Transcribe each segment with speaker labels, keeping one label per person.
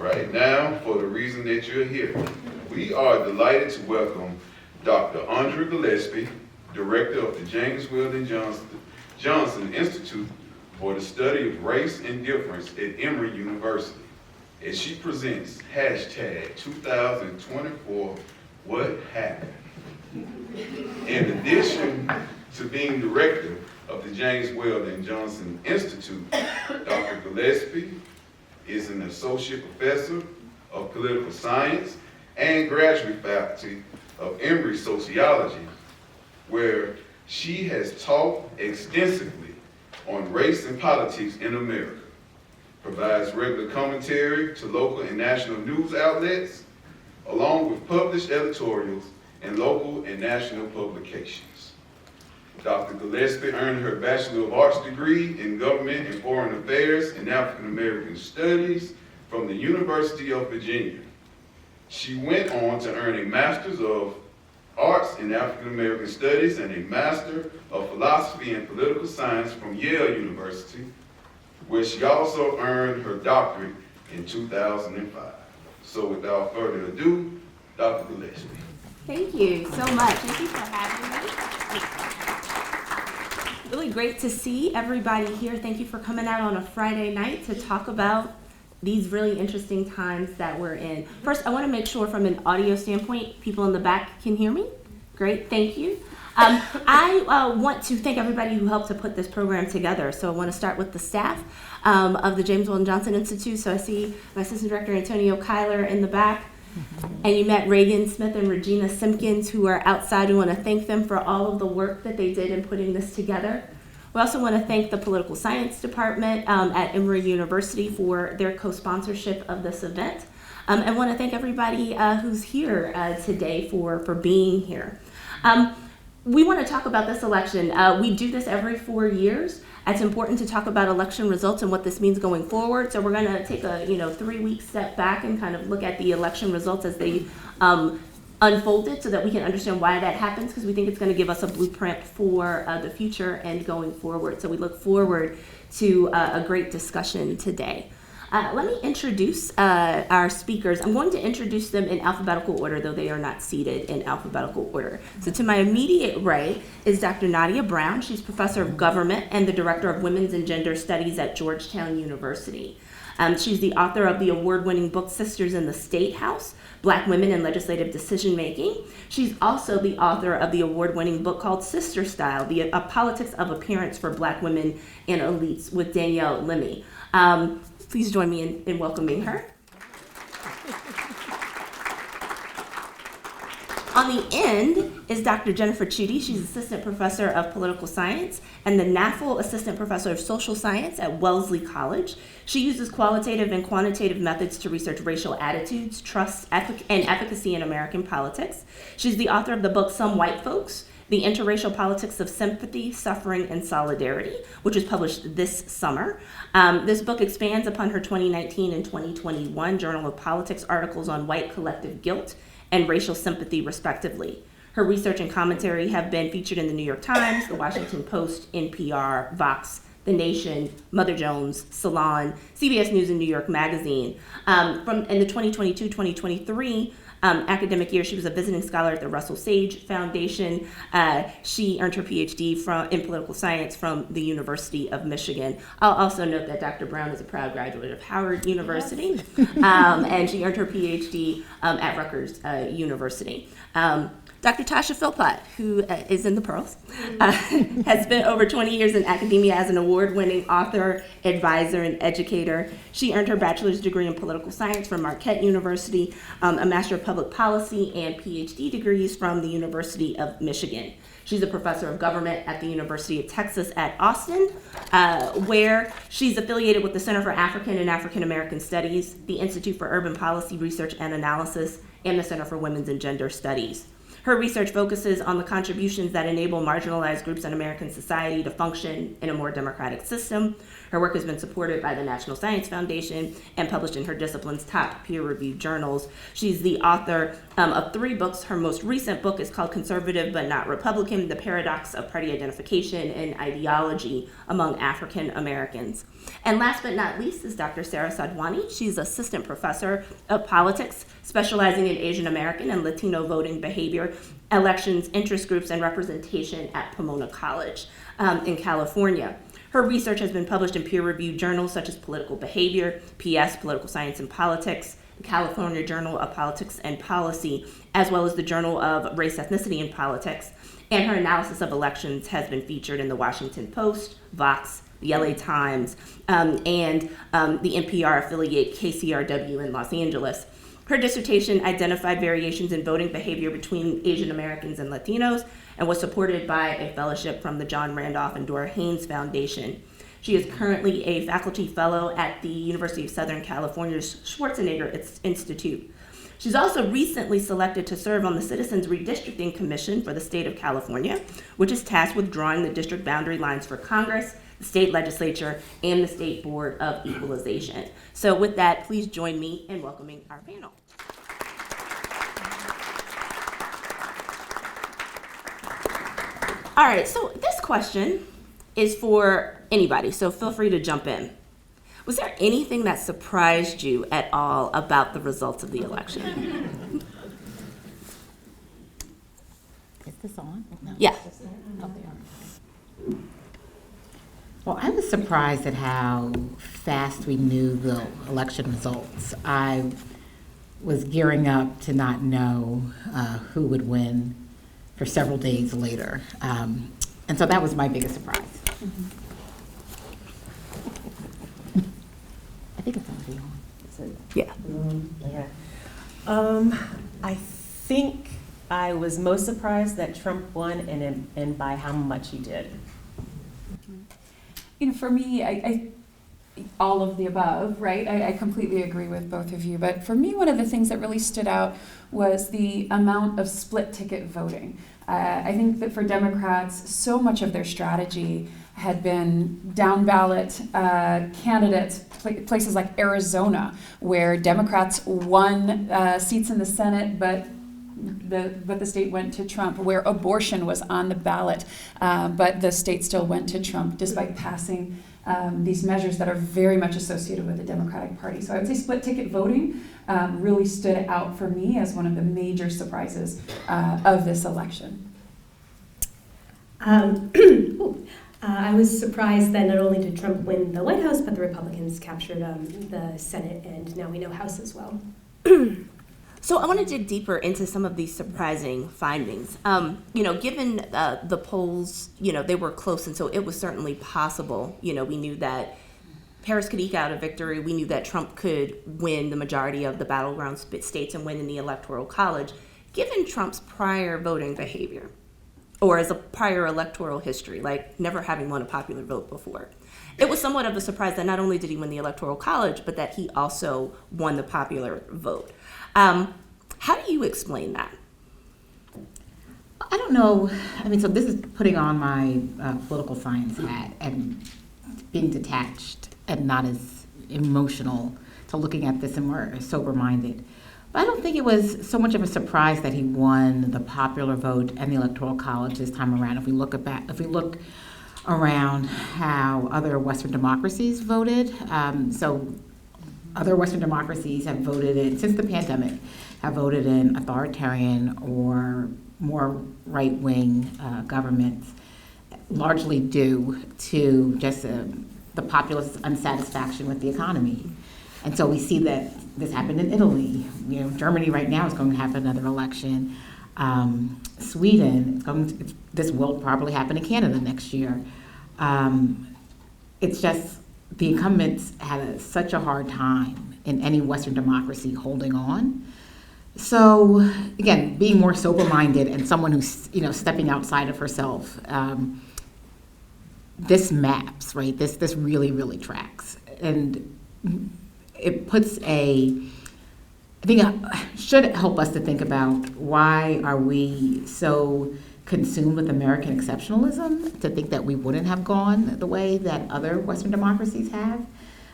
Speaker 1: right, now for the reason that you're here. We are delighted to welcome Dr. Andra Gillespie, Director of the James Weldon Johnson Institute for the Study of Race and Difference at Emory University, as she presents hashtag 2024 What Happened. In addition to being Director of the James Weldon Johnson Institute, Dr. Gillespie is an Associate Professor of Political Science and Graduate Faculty of Emory Sociology, where she has taught extensively on race and politics in America, provides regular commentary to local and national news outlets, along with published editorials in local and national publications. Dr. Gillespie earned her Bachelor of Arts degree in Government and Foreign Affairs and African American Studies from the University of Virginia. She went on to earn a Master's of Arts in African American Studies and a Master of Philosophy and Political Science from Yale University, where she also earned her doctorate in 2005. So without further ado, Dr. Gillespie.
Speaker 2: Thank you so much. Thank you for having me. Really great to see everybody here. Thank you for coming out on a Friday night to talk about these really interesting times that we're in. First, I want to make sure from an audio standpoint, people in the back can hear me. Great, thank you. I want to thank everybody who helped to put this program together. So I want to start with the staff of the James Weldon Johnson Institute. So I see my Assistant Director Antonio Kyler in the back. And you met Reagan Smith and Regina Simpkins, who are outside. We want to thank them for all of the work that they did in putting this together. We also want to thank the Political Science Department at Emory University for their co-sponsorship of this event. And want to thank everybody who's here today for being here. We want to talk about this election. We do this every 4 years. It's important to talk about election results and what this means going forward. So we're going to take a 3-week step back and kind of look at the election results as they unfolded, so that we can understand why that happens, because we think it's going to give us a blueprint for the future and going forward. So we look forward to a great discussion today. Let me introduce our speakers. I'm going to introduce them in alphabetical order, though they are not seated in alphabetical order. So to my immediate right is Dr. Nadia Brown. She's Professor of Government and the Director of Women's and Gender Studies at Georgetown University. She's the author of the award-winning book Sisters in the State House, Black Women in Legislative Decision Making. She's also the author of the award-winning book called Sister Style, The Politics of Appearance for Black Women and Elites with Danielle Lemmy. Please join me in welcoming her. On the end is Dr. Jennifer Chudy. She's Assistant Professor of Political Science and the NAFL Assistant Professor of Social Science at Wellesley College. She uses qualitative and quantitative methods to research racial attitudes, trust, and efficacy in American politics. She's the author of the book Some White Folks: The Interracial Politics of Sympathy, Suffering, and Solidarity, which was published this summer. This book expands upon her 2019 and 2021 Journal of Politics articles on white collective guilt and racial sympathy, respectively. Her research and commentary have been featured in the New York Times, the Washington Post, NPR, Vox, The Nation, Mother Jones, Salon, CBS News, and New York Magazine. In the 2022-2023 academic year, she was a visiting scholar at the Russell Sage Foundation. She earned her PhD in political science from the University of Michigan. I'll also note that Dr. Brown is a proud graduate of Howard University, and she earned her PhD at Rutgers University. Dr. Tasha Philpot, who is in the Pearls, has spent over 20 years in academia as an award-winning author, advisor, and educator. She earned her bachelor's degree in political science from Marquette University, a master of public policy, and PhD degrees from the University of Michigan. She's a professor of government at the University of Texas at Austin, where she's affiliated with the Center for African and African American Studies, the Institute for Urban Policy Research and Analysis, and the Center for Women's and Gender Studies. Her research focuses on the contributions that enable marginalized groups in American society to function in a more democratic system. Her work has been supported by the National Science Foundation and published in her discipline's top peer-reviewed journals. She's the author of 3 books. Her most recent book is called Conservative But Not Republican: The Paradox of Party Identification and Ideology Among African Americans. And last but not least is Dr. Sara Sadhwani. She's assistant professor of politics, specializing in Asian American and Latino voting behavior, elections, interest groups, and representation at Pomona College in California. Her research has been published in peer-reviewed journals such as Political Behavior, PS, Political Science and Politics, the California Journal of Politics and Policy, as well as the Journal of Race, Ethnicity, and Politics. And her analysis of elections has been featured in the Washington Post, Vox, the LA Times, and the NPR affiliate KCRW in Los Angeles. Her dissertation identified variations in voting behavior between Asian Americans and Latinos and was supported by a fellowship from the John Randolph and Dora Haynes Foundation. She is currently a faculty fellow at the University of Southern California's Schwarzenegger Institute. She's also recently selected to serve on the Citizens Redistricting Commission for the state of California, which is tasked with drawing the district boundary lines for Congress, the state legislature, and the State Board of Equalization. So with that, please join me in welcoming our panel. All right, so this question is for anybody, so feel free to jump in. Was there anything that surprised you at all about the results of the election?
Speaker 3: Is this on? No.
Speaker 2: Yeah.
Speaker 3: Oh, well, I was surprised at how fast we knew the election results. I was gearing up to not know who would win for several days later. And so that was my biggest surprise. Mm-hmm. I think it's already on.
Speaker 2: Yeah.
Speaker 4: I think I was most surprised that Trump won and by how much he did.
Speaker 5: You know, for me, I all of the above, right? I completely agree with both of you. But for me, one of the things that really stood out was the amount of split ticket voting. I think that for Democrats, so much of their strategy had been down ballot candidates, places like Arizona, where Democrats won seats in the Senate, but the state went to Trump, where abortion was on the ballot, but the state still went to Trump despite passing these measures that are very much associated with the Democratic Party. So I would say split ticket voting really stood out for me as one of the major surprises of this election.
Speaker 6: I was surprised that not only did Trump win the White House, but the Republicans captured the Senate and now we know House as well.
Speaker 2: So I want to dig deeper into some of these surprising findings. Given the polls, they were close, and so it was certainly possible. We knew that Harris could eke out a victory. We knew that Trump could win the majority of the battleground states and win in the Electoral College. Given Trump's prior voting behavior, or as a prior electoral history, like never having won a popular vote before, it was somewhat of a surprise that not only did he win the Electoral College, but that he also won the popular vote. How do you explain that?
Speaker 3: I don't know. I mean, so this is putting on my political science hat and being detached and not as emotional to looking at this and more sober-minded. But I don't think it was so much of a surprise that he won the popular vote and the Electoral College this time around. If we look around how other Western democracies voted, so other Western democracies have voted in, since the pandemic, have voted in authoritarian or more right-wing governments, largely due to just the populist unsatisfaction with the economy. And so we see that this happened in Italy. Germany right now is going to have another election. Sweden, this will probably happen in Canada next year. It's just the incumbents had such a hard time in any Western democracy holding on. So again, being more sober-minded and someone who's stepping outside of herself, this maps, right? This really, really tracks, and it puts a I think should help us to think about why are we so consumed with American exceptionalism to think that we wouldn't have gone the way that other Western democracies have.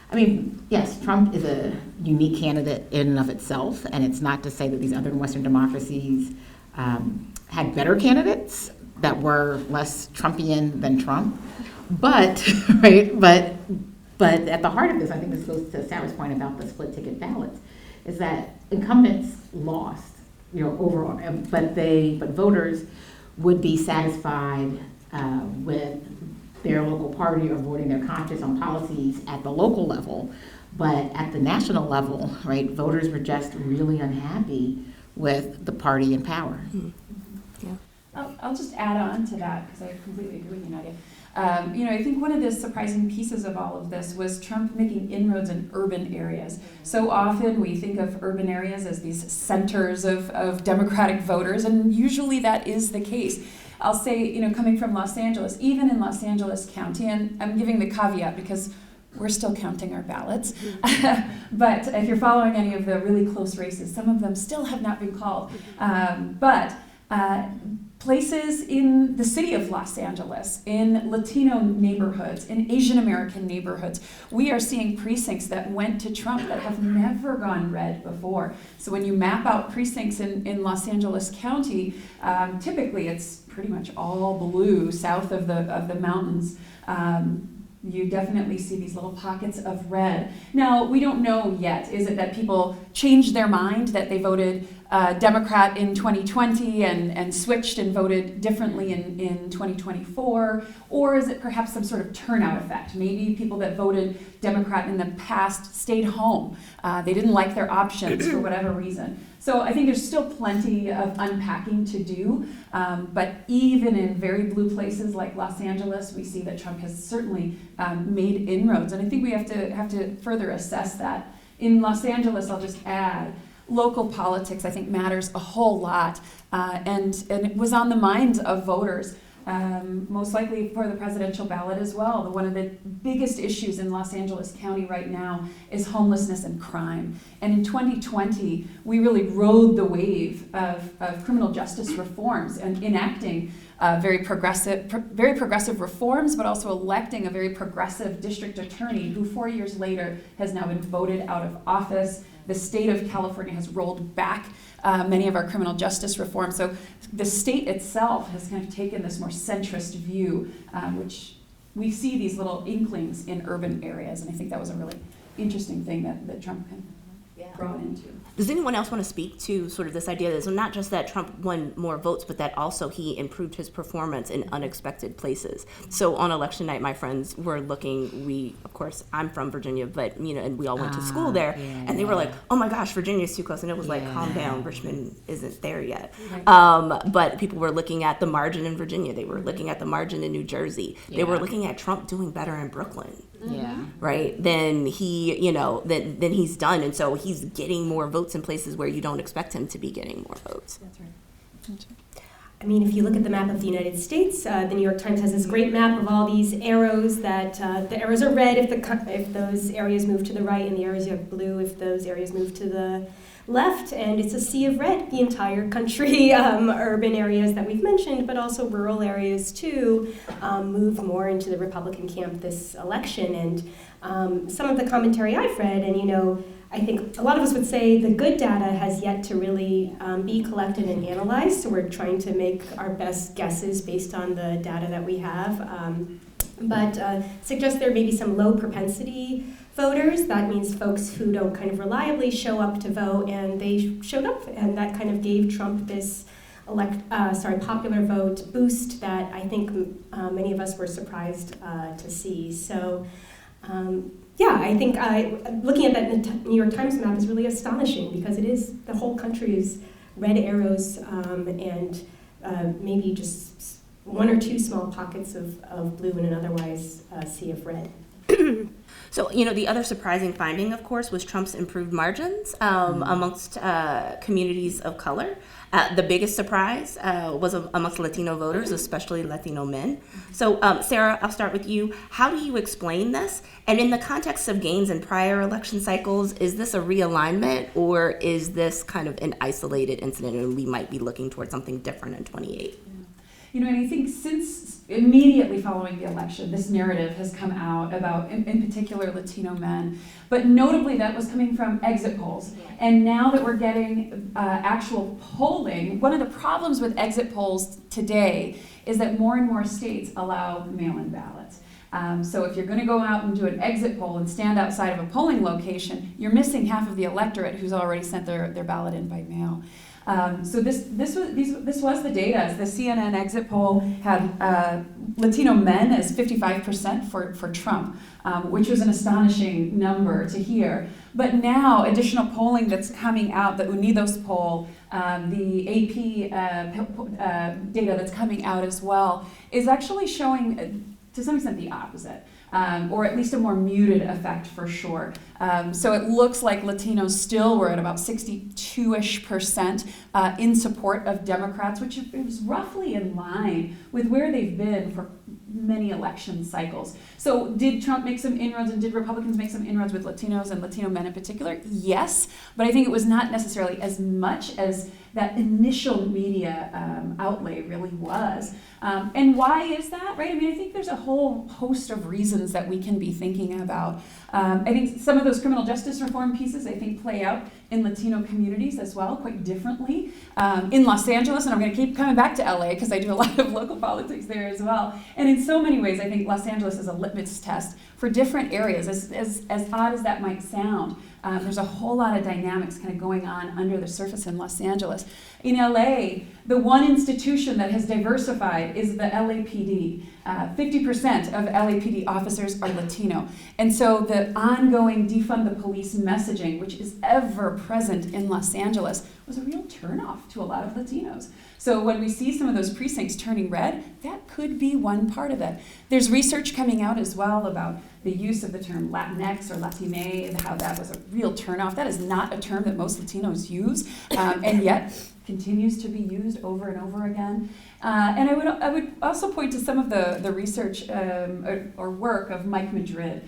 Speaker 3: I mean, yes, Trump is a unique candidate in and of itself, and it's not to say that these other Western democracies had better candidates that were less Trumpian than Trump. But, right, but at the heart of this, I think this goes to Sarah's point about the split ticket ballots, is that incumbents lost, overall, but voters would be satisfied with their local party or voting their conscience on policies at the local level. But at the national level, right, voters were just really unhappy with the party in power.
Speaker 2: Mm-hmm. Yeah.
Speaker 5: I'll just add on to that, because I completely agree with you, Nadia. I think one of the surprising pieces of all of this was Trump making inroads in urban areas. So often we think of urban areas as these centers of Democratic voters, and usually that is the case. I'll say, coming from Los Angeles, even in Los Angeles County, and I'm giving the caveat because we're still counting our ballots, but if you're following any of the really close races, some of them still have not been called. But places in the city of Los Angeles, in Latino neighborhoods, in Asian American neighborhoods, we are seeing precincts that went to Trump that have never gone red before. So when you map out precincts in Los Angeles County, typically it's pretty much all blue south of the mountains. You definitely see these little pockets of red. Now, we don't know yet. Is it that people changed their mind, that they voted Democrat in 2020 and switched and voted differently in 2024? Or is it perhaps some sort of turnout effect? Maybe people that voted Democrat in the past stayed home. They didn't like their options for whatever reason. So I think there's still plenty of unpacking to do, but even in very blue places like Los Angeles, we see that Trump has certainly made inroads, and I think we have to further assess that. In Los Angeles, I'll just add, local politics I think matters a whole lot, and it was on the minds of voters. Most likely for the presidential ballot as well. One of the biggest issues in Los Angeles County right now is homelessness and crime. And in 2020, we really rode the wave of criminal justice reforms and enacting very progressive reforms, but also electing a very progressive district attorney who 4 years later has now been voted out of office. The state of California has rolled back many of our criminal justice reforms. So the state itself has kind of taken this more centrist view, which we see these little inklings in urban areas. And I think that was a really interesting thing that Trump kind of brought into.
Speaker 2: Does anyone else want to speak to sort of this idea that so not just that Trump won more votes, but that also he improved his performance in unexpected places? So on election night, my friends were looking, of course, I'm from Virginia, but, and we all went to school there, and they were like, oh my gosh, Virginia's too close. And it was like, calm down, Richmond isn't there yet. Right. But people were looking at the margin in Virginia. They were looking at the margin in New Jersey. They were looking at Trump doing better in Brooklyn.
Speaker 3: Yeah.
Speaker 2: Right. Then he, then he's done. And so he's getting more votes in places where you don't expect him to be getting more votes.
Speaker 5: That's right.
Speaker 6: I mean, if you look at the map of the United States, the New York Times has this great map of all these arrows that the arrows are red if those areas move to the right, and the arrows are blue if those areas move to the left, and it's a sea of red, the entire country. Urban areas that we've mentioned, but also rural areas too, moved more into the Republican camp this election. And some of the commentary I've read, and I think a lot of us would say the good data has yet to really be collected and analyzed, so we're trying to make our best guesses based on the data that we have. But suggest there may be some low propensity voters. That means folks who don't kind of reliably show up to vote, and they showed up, and that kind of gave Trump this popular vote boost that I think many of us were surprised to see. So I think looking at that New York Times map is really astonishing, because it is, the whole country is red arrows, and maybe just one or two small pockets of blue in an otherwise sea of red.
Speaker 2: So, the other surprising finding, of course, was Trump's improved margins amongst communities of color. The biggest surprise was amongst Latino voters, especially Latino men. So, Sara, I'll start with you. How do you explain this? And in the context of gains in prior election cycles, is this a realignment, or is this kind of an isolated incident and we might be looking towards something different in 28?
Speaker 5: And I think since immediately following the election, this narrative has come out about, in particular, Latino men. But notably, that was coming from exit polls. And now that we're getting actual polling, one of the problems with exit polls today is that more and more states allow mail-in ballots. So if you're going to go out and do an exit poll and stand outside of a polling location, you're missing half of the electorate who's already sent their ballot in by mail. So this was the data. The CNN exit poll had Latino men as 55% for Trump, which was an astonishing number to hear. But now additional polling that's coming out, the Unidos poll, the AP data that's coming out as well, is actually showing to some extent the opposite. Or at least a more muted effect for sure. So it looks like Latinos still were at about 62-ish% in support of Democrats, which is roughly in line with where they've been for many election cycles. So did Trump make some inroads and did Republicans make some inroads with Latinos and Latino men in particular? Yes, but I think it was not necessarily as much as that initial media outlay really was. And why is that, right? I mean, I think there's a whole host of reasons that we can be thinking about. I think some of those criminal justice reform pieces, I think, play out in Latino communities as well, quite differently. In Los Angeles, and I'm going to keep coming back to LA because I do a lot of local politics there as well. And in so many ways, I think Los Angeles is a litmus test for different areas, as odd as that might sound. There's a whole lot of dynamics kind of going on under the surface in Los Angeles. In LA, the one institution that has diversified is the LAPD. 50% of LAPD officers are Latino. And so the ongoing defund the police messaging, which is ever present in Los Angeles, was a real turnoff to a lot of Latinos. So when we see some of those precincts turning red, that could be one part of it. There's research coming out as well about the use of the term Latinx or Latine, and how that was a real turnoff. That is not a term that most Latinos use, and yet continues to be used over and over again. And I would also point to some of the research or work of Mike Madrid.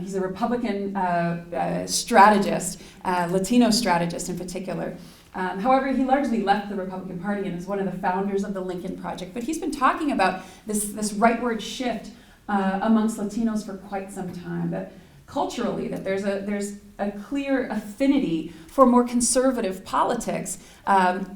Speaker 5: He's a Republican strategist, Latino strategist in particular. However, he largely left the Republican Party and is one of the founders of the Lincoln Project. But he's been talking about this rightward shift amongst Latinos for quite some time. That culturally, that there's a clear affinity for more conservative politics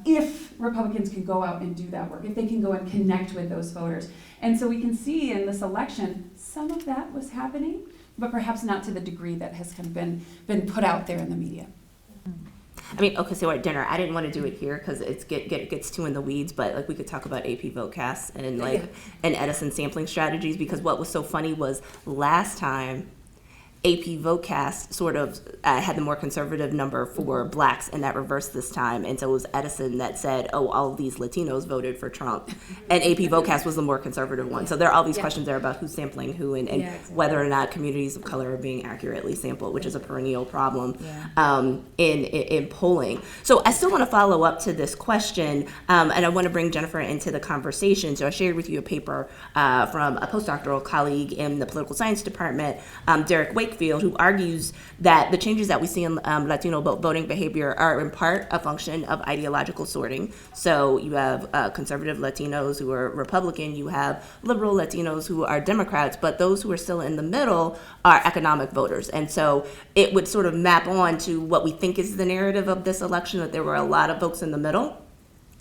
Speaker 5: if Republicans can go out and do that work, if they can go and connect with those voters. And so we can see in this election, some of that was happening, but perhaps not to the degree that has kind of been put out there in the media.
Speaker 2: I mean, okay, so at dinner, I didn't want to do it here because it gets too in the weeds, but like we could talk about AP Votecasts and and Edison sampling strategies, because what was so funny was last time AP Votecast sort of had the more conservative number for blacks, and that reversed this time. And so it was Edison that said, oh, all of these Latinos voted for Trump. And AP Votecast was the more conservative one. So there are all these questions there about who's sampling who and exactly. whether or not communities of color are being accurately sampled, which is a perennial problem in polling. So I still want to follow up to this question, and I want to bring Jennifer into the conversation. So I shared with you a paper from a postdoctoral colleague in the political science department, Derek Wakefield, who argues that the changes that we see in Latino voting behavior are in part a function of ideological sorting. So you have conservative Latinos who are Republican, you have liberal Latinos who are Democrats, but those who are still in the middle are economic voters. And so it would sort of map on to what we think is the narrative of this election, that there were a lot of folks in the middle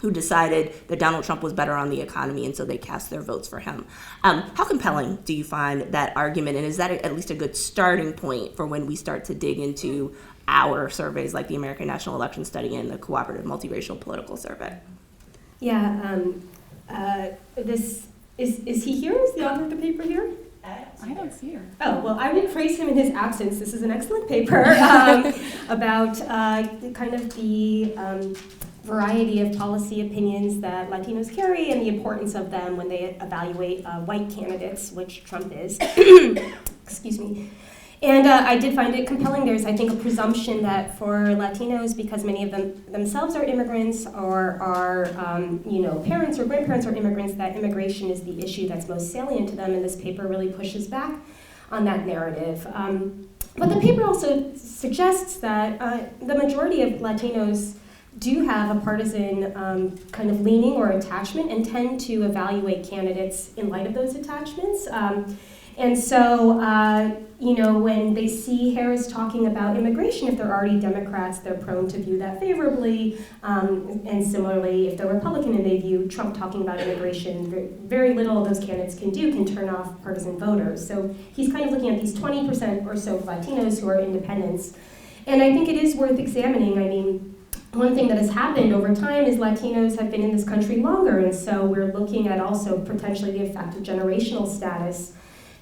Speaker 2: who decided that Donald Trump was better on the economy, and so they cast their votes for him. How compelling do you find that argument, and is that at least a good starting point for when we start to dig into our surveys like the American National Election Study and the Cooperative Multiracial Political Survey?
Speaker 6: Yeah, this is he here? Is the author of the paper here?
Speaker 5: I don't see her.
Speaker 6: Oh, well, I will praise him in his absence. This is an excellent paper about kind of the variety of policy opinions that Latinos carry and the importance of them when they evaluate white candidates, which Trump is. Excuse me. And I did find it compelling. There's, I think, a presumption that for Latinos, because many of them themselves are immigrants or are, parents or grandparents are immigrants, that immigration is the issue that's most salient to them, and this paper really pushes back on that narrative. But the paper also suggests that the majority of Latinos do have a partisan kind of leaning or attachment and tend to evaluate candidates in light of those attachments. And so, when they see Harris talking about immigration, if they're already Democrats, they're prone to view that favorably. And similarly, if they're Republican and they view Trump talking about immigration, very little those candidates can turn off partisan voters. So he's kind of looking at these 20% or so of Latinos who are independents. And I think it is worth examining. I mean, one thing that has happened over time is Latinos have been in this country longer, and so we're looking at also potentially the effect of generational status.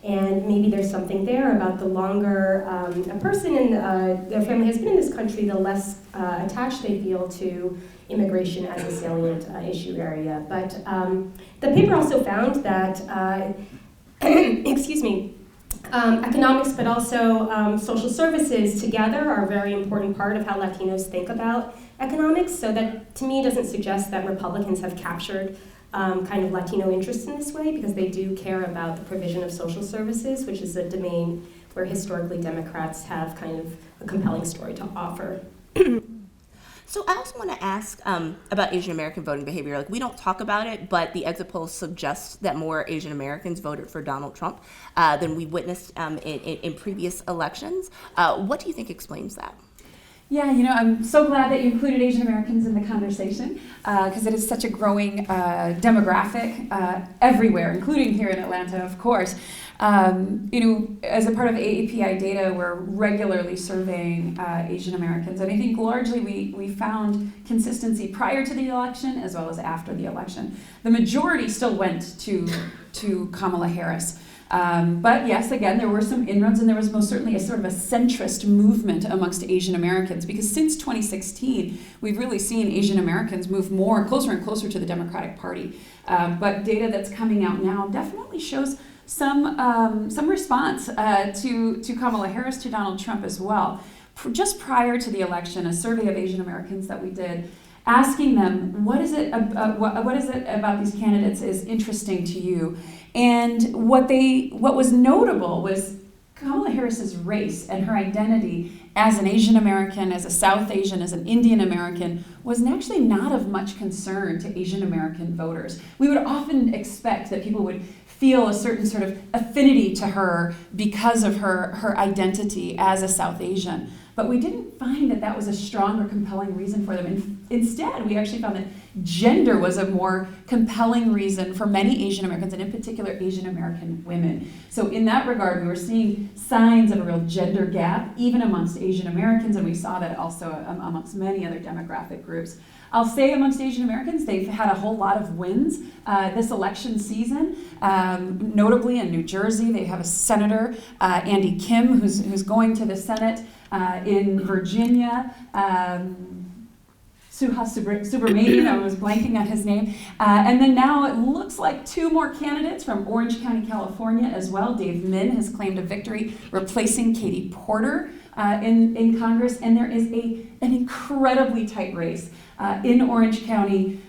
Speaker 6: And maybe there's something there about the longer a person and their family has been in this country, the less attached they feel to immigration as a salient issue area. But the paper also found that, economics but also social services together are a very important part of how Latinos think about economics. So that, to me, doesn't suggest that Republicans have captured kind of Latino interests in this way, because they do care about the provision of social services, which is a domain where historically Democrats have kind of a compelling story to offer.
Speaker 2: So I also want to ask about Asian American voting behavior. Like, we don't talk about it, but the exit polls suggest that more Asian Americans voted for Donald Trump than we witnessed in previous elections. What do you think explains that?
Speaker 5: Yeah, I'm so glad that you included Asian Americans in the conversation, because it is such a growing demographic everywhere, including here in Atlanta, of course. As a part of AAPI data, we're regularly surveying Asian Americans, and I think largely we found consistency prior to the election as well as after the election. The majority still went to Kamala Harris. But yes, again, there were some inroads, and there was most certainly a sort of a centrist movement amongst Asian Americans, because since 2016, we've really seen Asian Americans move closer and closer to the Democratic Party. But data that's coming out now definitely shows some response to Kamala Harris, to Donald Trump as well. Just prior to the election, a survey of Asian Americans that we did, asking them, what is it about these candidates is interesting to you? And what was notable was Kamala Harris's race and her identity as an Asian American, as a South Asian, as an Indian American, was actually not of much concern to Asian American voters. We would often expect that people would feel a certain sort of affinity to her because of her identity as a South Asian. But we didn't find that was a strong or compelling reason for them. And instead, we actually found that gender was a more compelling reason for many Asian Americans, and in particular Asian American women. So in that regard, we were seeing signs of a real gender gap, even amongst Asian Americans, and we saw that also amongst many other demographic groups. I'll say amongst Asian Americans, they've had a whole lot of wins this election season. Notably in New Jersey, they have a Senator, Andy Kim, who's going to the Senate. In Virginia, Subramanian, I was blanking on his name. And then now it looks like two more candidates from Orange County, California as well. Dave Min has claimed a victory, replacing Katie Porter in Congress. And there is an incredibly tight race in Orange County.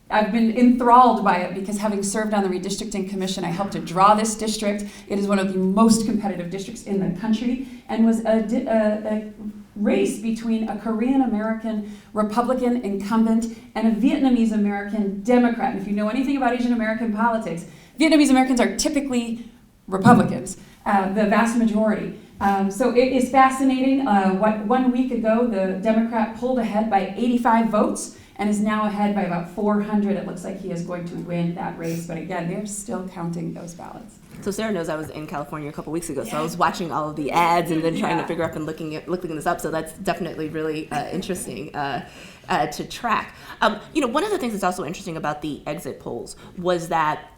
Speaker 5: I've been enthralled by it because, having served on the redistricting commission, I helped to draw this district. It is one of the most competitive districts in the country, and was a race between a Korean American Republican incumbent and a Vietnamese American Democrat. And if you know anything about Asian American politics, Vietnamese Americans are typically Republicans, the vast majority. So it is fascinating. 1 week ago, the Democrat pulled ahead by 85 votes. And is now ahead by about 400. It looks like he is going to win that race. But again, they're still counting those ballots.
Speaker 2: So Sara knows I was in California a couple weeks ago, so I was watching all of the ads and then trying to figure out and looking this up. So that's definitely really interesting to track. One of the things that's also interesting about the exit polls was that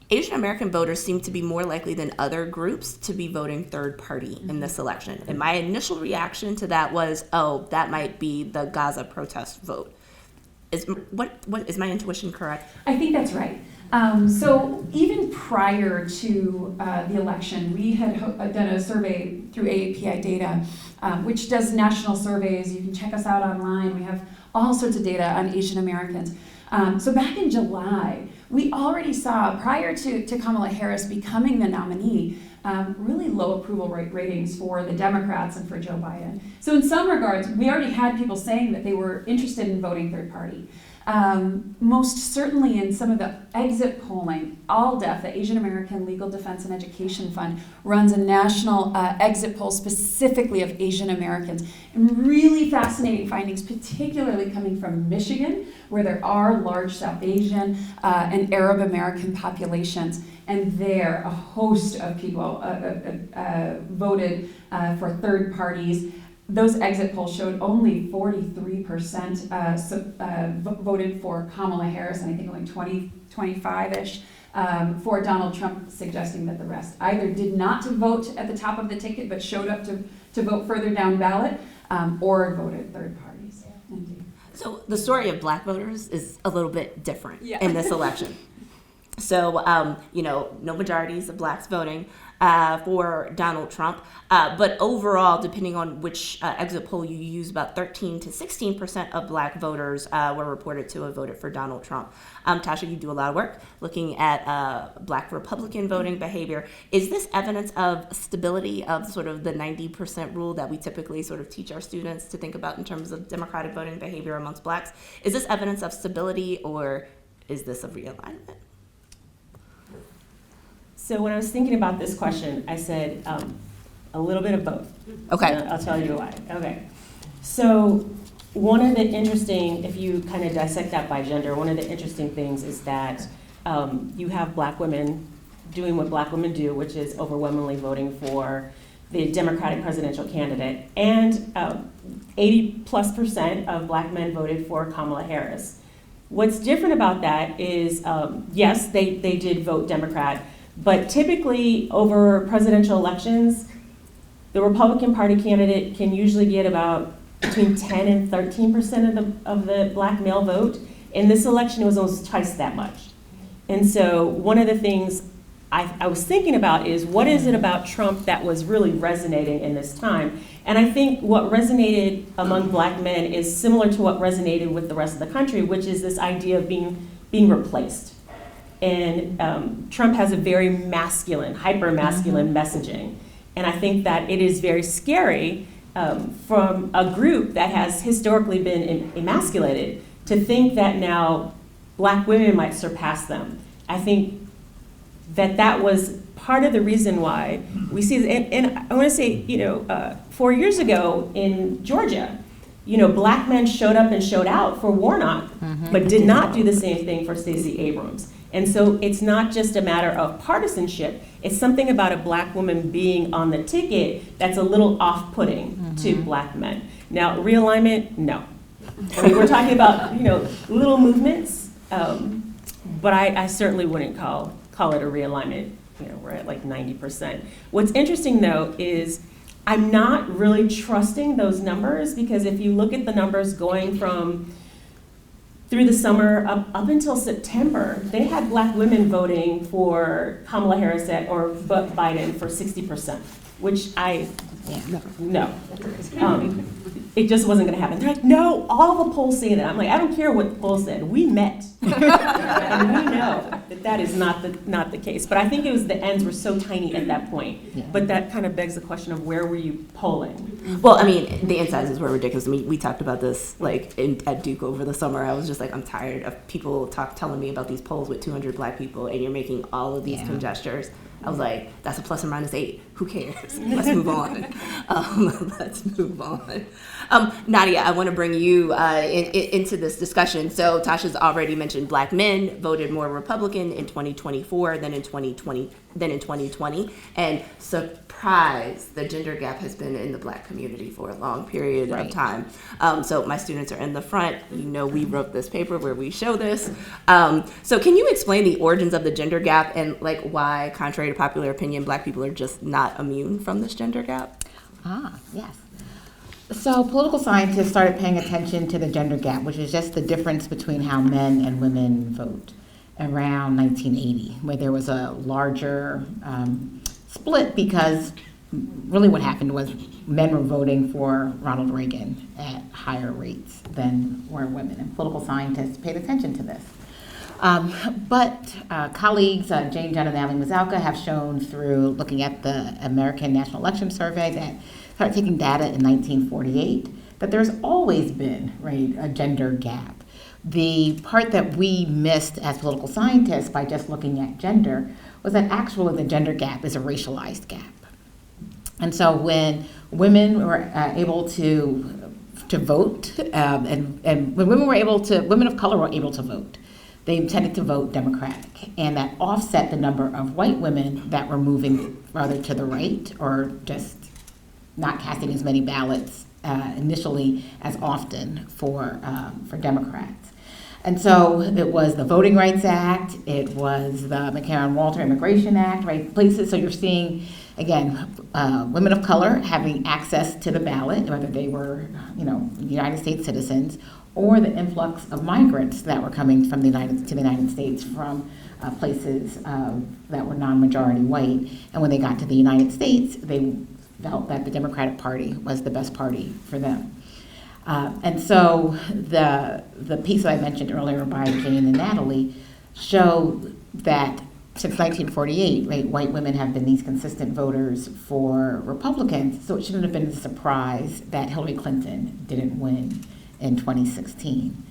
Speaker 2: Asian American voters seem to be more likely than other groups to be voting third party in this election. And my initial reaction to that was, that might be the Gaza protest vote. Is my intuition correct?
Speaker 5: I think that's right. So even prior to the election, we had done a survey through AAPI data, which does national surveys. You can check us out online. We have all sorts of data on Asian Americans. So back in July, we already saw, prior to Kamala Harris becoming the nominee, really low approval ratings for the Democrats and for Joe Biden. So in some regards, we already had people saying that they were interested in voting third party. Most certainly in some of the exit polling, ALDEF, the Asian American Legal Defense and Education Fund, runs a national exit poll specifically of Asian Americans. And really fascinating findings, particularly coming from Michigan, where there are large South Asian and Arab American populations. And there, a host of people voted for third parties. Those exit polls showed only 43% voted for Kamala Harris, and I think only 25-ish for Donald Trump, suggesting that the rest either did not vote at the top of the ticket but showed up to vote further down ballot, or voted third parties. Indeed.
Speaker 2: So the story of black voters is a little bit different in this election. So, no majorities of blacks voting for Donald Trump. But overall, depending on which exit poll you use, about 13 to 16% of black voters were reported to have voted for Donald Trump. Tasha, you do a lot of work looking at black Republican voting behavior. Is this evidence of stability of sort of the 90% rule that we typically sort of teach our students to think about in terms of Democratic voting behavior amongst blacks? Is this evidence of stability, or is this a realignment?
Speaker 4: So when I was thinking about this question, I said a little bit of both.
Speaker 2: Okay.
Speaker 4: And I'll tell you why. Okay. So one of the interesting, if you kind of dissect that by gender, one of the interesting things is that you have black women doing what black women do, which is overwhelmingly voting for the Democratic presidential candidate. And 80+% of black men voted for Kamala Harris. What's different about that is, yes, they did vote Democrat, but typically over presidential elections, the Republican Party candidate can usually get about between 10 and 13% of the black male vote. In this election, it was almost twice that much. And so one of the things I was thinking about is, what is it about Trump that was really resonating in this time? And I think what resonated among black men is similar to what resonated with the rest of the country, which is this idea of being replaced. And Trump has a very masculine, hyper-masculine messaging. And I think that it is very scary from a group that has historically been emasculated to think that now black women might surpass them. I think that was part of the reason why we see, and I want to say, 4 years ago in Georgia, black men showed up and showed out for Warnock, but did not do the same thing for Stacey Abrams. And so it's not just a matter of partisanship, it's something about a black woman being on the ticket that's a little off-putting to black men. Now, realignment, no. I mean, we're talking about, little movements, but I certainly wouldn't call it a realignment. We're at like 90%. What's interesting, though, is I'm not really trusting those numbers, because if you look at the numbers going from through the summer up until September, they had black women voting for Kamala Harris or Biden for 60%, which no. It just wasn't going to happen. They're like, no, all the polls say that. I'm like, I don't care what the polls said. We met, and we know that is not the case. But I think it was the ends were so tiny at that point. Yeah. But that kind of begs the question of, where were you polling?
Speaker 2: Well, I mean, the end sizes were ridiculous. I mean, we talked about this at Duke over the summer. I was just like, I'm tired of people telling me about these polls with 200 black people, and you're making all of these conjectures. I was like, that's a plus or minus 8. Who cares? Let's move on. Let's move on. Nadia, I want to bring you into this discussion. So Tasha's already mentioned black men voted more Republican in 2024 than in 2020. And surprise, the gender gap has been in the black community for a long period of time. So my students are in the front. We wrote this paper where we show this. So can you explain the origins of the gender gap and why, contrary to popular opinion, black people are just not immune from this gender gap?
Speaker 3: Yes. So political scientists started paying attention to the gender gap, which is just the difference between how men and women vote. around 1980, where there was a larger split because really what happened was men were voting for Ronald Reagan at higher rates than were women, and political scientists paid attention to this. But colleagues, Jane Judd and Natalie Mazalka, have shown through looking at the American National Election Survey that started taking data in 1948, that there's always been, right, a gender gap. The part that we missed as political scientists by just looking at gender was that actually the gender gap is a racialized gap. And so when women were able to vote, and when women of color were able to vote, they tended to vote Democratic, and that offset the number of white women that were moving rather to the right or just not casting as many ballots initially as often for Democrats. And so it was the Voting Rights Act, it was the McCarran-Walter Immigration Act, right? Places, so you're seeing, again, women of color having access to the ballot, whether they were, United States citizens, or the influx of migrants that were coming from to the United States from places that were non-majority white. And when they got to the United States, they felt that the Democratic Party was the best party for them. And so the piece that I mentioned earlier by Jane and Natalie showed that since 1948, right, white women have been these consistent voters for Republicans, so it shouldn't have been a surprise that Hillary Clinton didn't win in 2016.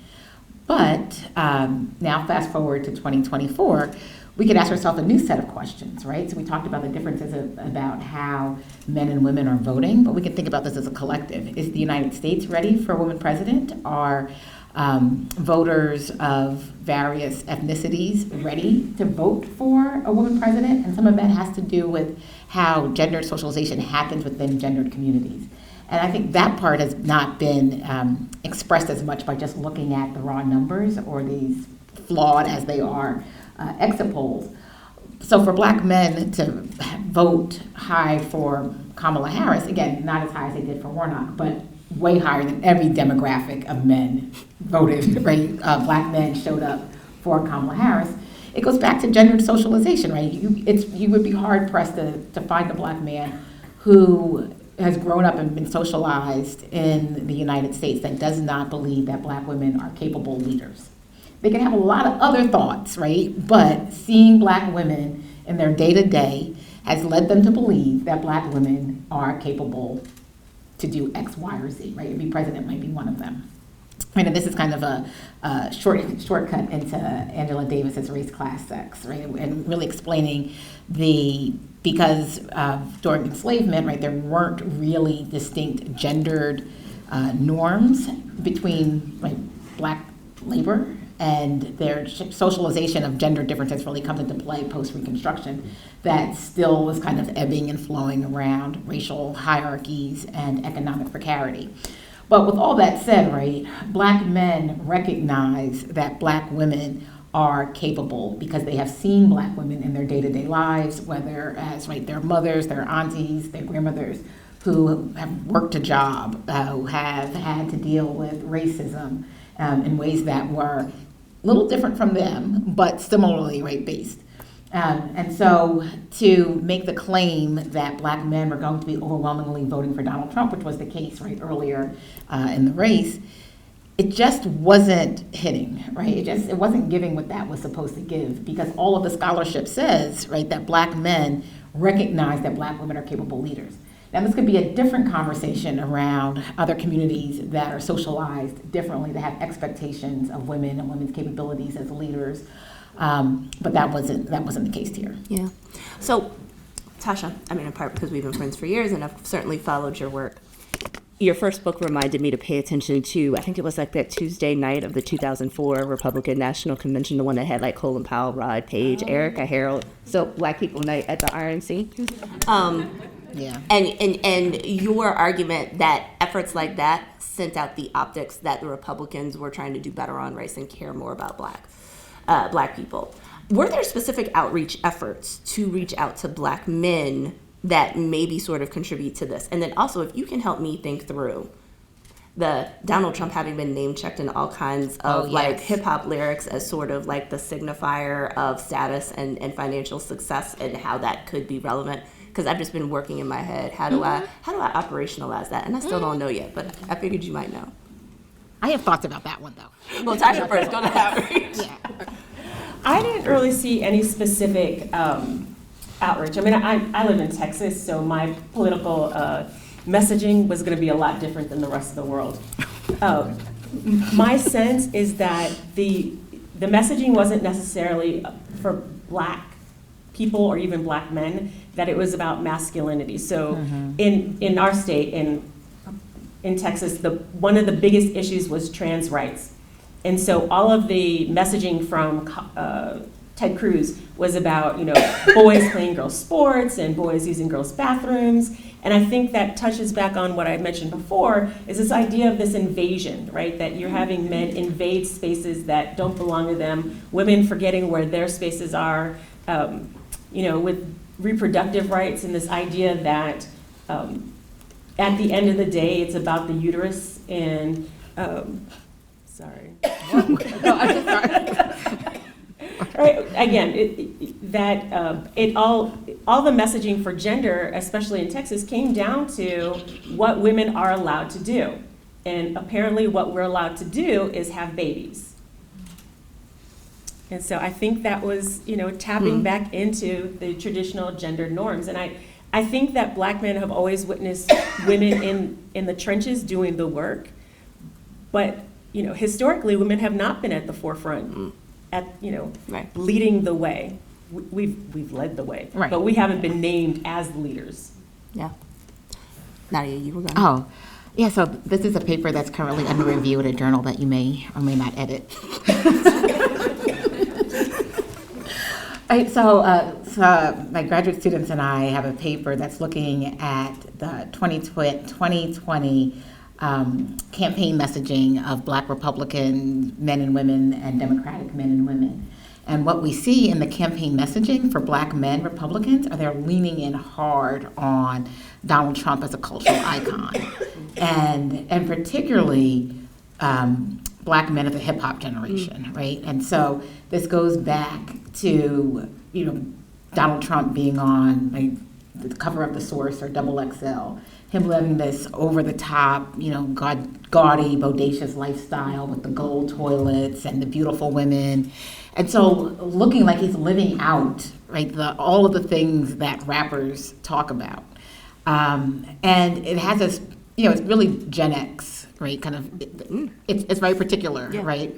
Speaker 3: But now fast forward to 2024, we could ask ourselves a new set of questions, right? So we talked about the differences about how men and women are voting, but we can think about this as a collective. Is the United States ready for a woman president? Are voters of various ethnicities ready to vote for a woman president? And some of that has to do with how gendered socialization happens within gendered communities. And I think that part has not been expressed as much by just looking at the raw numbers or these flawed as they are exit polls. So for black men to vote high for Kamala Harris, again, not as high as they did for Warnock, but way higher than every demographic of men voted, right? Black men showed up for Kamala Harris. It goes back to gendered socialization, right? You would be hard pressed to find a black man who has grown up and been socialized in the United States that does not believe that black women are capable leaders. They can have a lot of other thoughts, right? But seeing black women in their day-to-day has led them to believe that black women are capable to do X, Y, or Z, right? To be president might be one of them. Right, and this is kind of a shortcut into Angela Davis's race, class, sex, right? And really explaining because during enslavement, right, there weren't really distinct gendered norms between black labor, and their socialization of gender differences really comes into play post-Reconstruction. That still was kind of ebbing and flowing around racial hierarchies and economic precarity. But with all that said, right, black men recognize that black women are capable because they have seen black women in their day-to-day lives, whether as their mothers, their aunties, their grandmothers, who have worked a job, who have had to deal with racism in ways that were a little different from them, but similarly based. And so to make the claim that black men were going to be overwhelmingly voting for Donald Trump, which was the case earlier in the race, it just wasn't hitting, right? It wasn't giving what that was supposed to give, because all of the scholarship says, that black men recognize that black women are capable leaders. Now, this could be a different conversation around other communities that are socialized differently, that have expectations of women and women's capabilities as leaders. But that wasn't the case here. Yeah.
Speaker 2: So, Tasha, in part because we've been friends for years and I've certainly followed your work. Your first book reminded me to pay attention to, I think it was that Tuesday night of the 2004 Republican National Convention, the one that had Colin Powell, Rod Page, Erica Harold, so Black People Night at the RNC.
Speaker 3: Yeah.
Speaker 2: And your argument that efforts like that sent out the optics that the Republicans were trying to do better on race and care more about black people. Were there specific outreach efforts to reach out to black men that maybe sort of contribute to this? And then also, if you can help me think through the Donald Trump having been name checked in all kinds of like hip hop lyrics as sort of like the signifier of status and financial success and how that could be relevant. Because I've just been working in my head, how do I operationalize that? And I still don't know yet, but I figured you might know.
Speaker 3: I have thoughts about that one, though.
Speaker 2: Well, Tasha first, go to outreach.
Speaker 3: Yeah.
Speaker 4: I didn't really see any specific outreach. I mean, I live in Texas, so my political messaging was going to be a lot different than the rest of the world. My sense is that the messaging wasn't necessarily for Black people or even Black men, that it was about masculinity. So in our state, in Texas, one of the biggest issues was trans rights. And so all of the messaging from Ted Cruz was about, boys playing girls' sports and boys using girls' bathrooms. And I think that touches back on what I mentioned before, is this idea of this invasion, right? That you're having men invade spaces that don't belong to them, women forgetting where their spaces are, with reproductive rights and this idea that at the end of the day, it's about the uterus and, sorry.
Speaker 3: No, I'm just sorry.
Speaker 4: Right, again, all the messaging for gender, especially in Texas, came down to what women are allowed to do. And apparently what we're allowed to do is have babies. And so I think that was, tapping back into the traditional gender norms. And I think that Black men have always witnessed women in the trenches doing the work. But, historically, women have not been at the forefront, leading the way. We've led the way,
Speaker 3: right.
Speaker 4: But we haven't been named as leaders.
Speaker 2: Yeah. Nadia, you were going.
Speaker 3: Oh, yeah, so this is a paper that's currently under review at a journal that you may or may not edit. Right, so my graduate students and I have a paper that's looking at the 2020 campaign messaging of Black Republican men and women and Democratic men and women. And what we see in the campaign messaging for Black men Republicans are they're leaning in hard on Donald Trump as a cultural icon, and particularly Black men of the hip hop generation, right? And so this goes back to Donald Trump being on the cover of The Source or XXL, him living this over the top, gaudy, bodacious lifestyle with the gold toilets and the beautiful women. And so looking like he's living out, right, all of the things that rappers talk about. And it has this, it's really Gen X, right, kind of, it's very particular, right?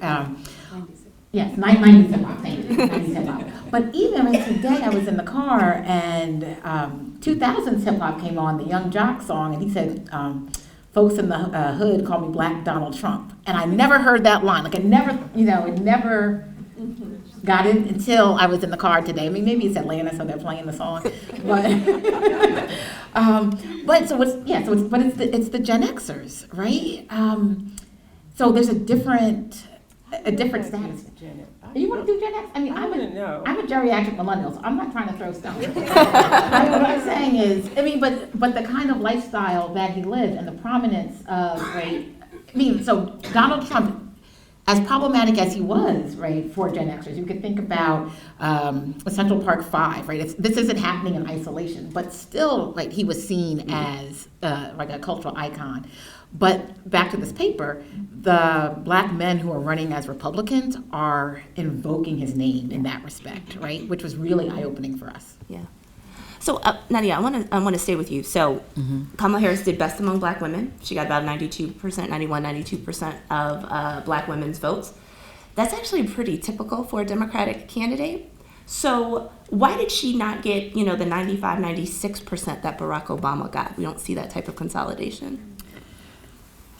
Speaker 3: Yes, 90s hip hop, thank you, 90s hip hop. But even today I was in the car and 2000s hip hop came on, the Young Jock song, and he said, folks in the hood call me Black Donald Trump. And I never heard that line, it never got it until I was in the car today. I mean, maybe it's Atlanta, so they're playing the song. It's the Gen Xers, right? So there's a different status. You want to do Gen X? I mean, I'm a geriatric millennial, so I'm not trying to throw stones. What I'm saying is, but the kind of lifestyle that he lived and the prominence of, right? So Donald Trump, as problematic as he was, right, for Gen Xers, you could think about Central Park 5, right? This isn't happening in isolation, but still, right, he was seen as like a cultural icon. But back to this paper, the Black men who are running as Republicans are invoking his name in that respect, right? Which was really eye-opening for us.
Speaker 2: Yeah. So Nadia, I want to stay with you. So Kamala Harris did best among Black women. She got about 92% of Black women's votes. That's actually pretty typical for a Democratic candidate. So why did she not get, the 96% that Barack Obama got? We don't see that type of consolidation.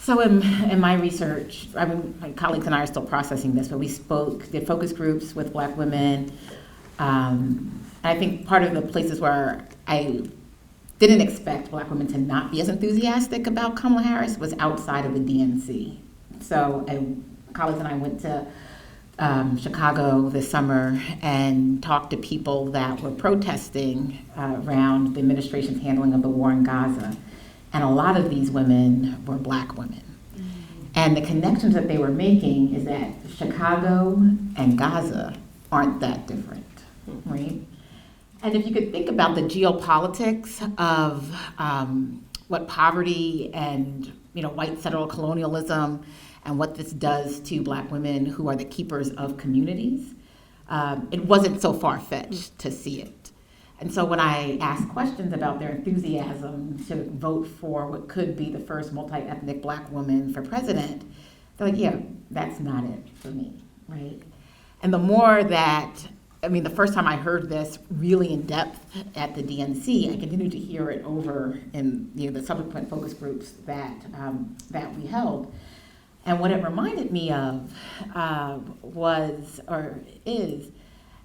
Speaker 3: So in my research, my colleagues and I are still processing this, but we did focus groups with Black women. I think part of the places where I didn't expect Black women to not be as enthusiastic about Kamala Harris was outside of the DNC. So colleagues and I went to Chicago this summer and talked to people that were protesting around the administration's handling of the war in Gaza. And a lot of these women were Black women. And the connections that they were making is that Chicago and Gaza aren't that different, right? And if you could think about the geopolitics of what poverty and white settler colonialism and what this does to Black women who are the keepers of communities, it wasn't so far-fetched to see it. And so when I asked questions about their enthusiasm to vote for what could be the first multi-ethnic Black woman for president, they're like, yeah, that's not it for me, right? And the more that, the first time I heard this really in depth at the DNC, I continued to hear it over in the subsequent focus groups that we held. And what it reminded me of is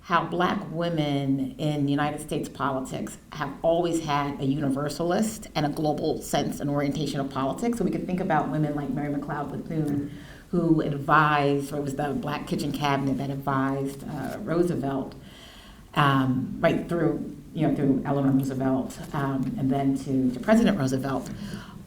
Speaker 3: how Black women in United States politics have always had a universalist and a global sense and orientation of politics. So we can think about women like Mary McLeod Bethune, who advised, or it was the Black Kitchen Cabinet that advised Roosevelt, right through Eleanor Roosevelt, and then to President Roosevelt.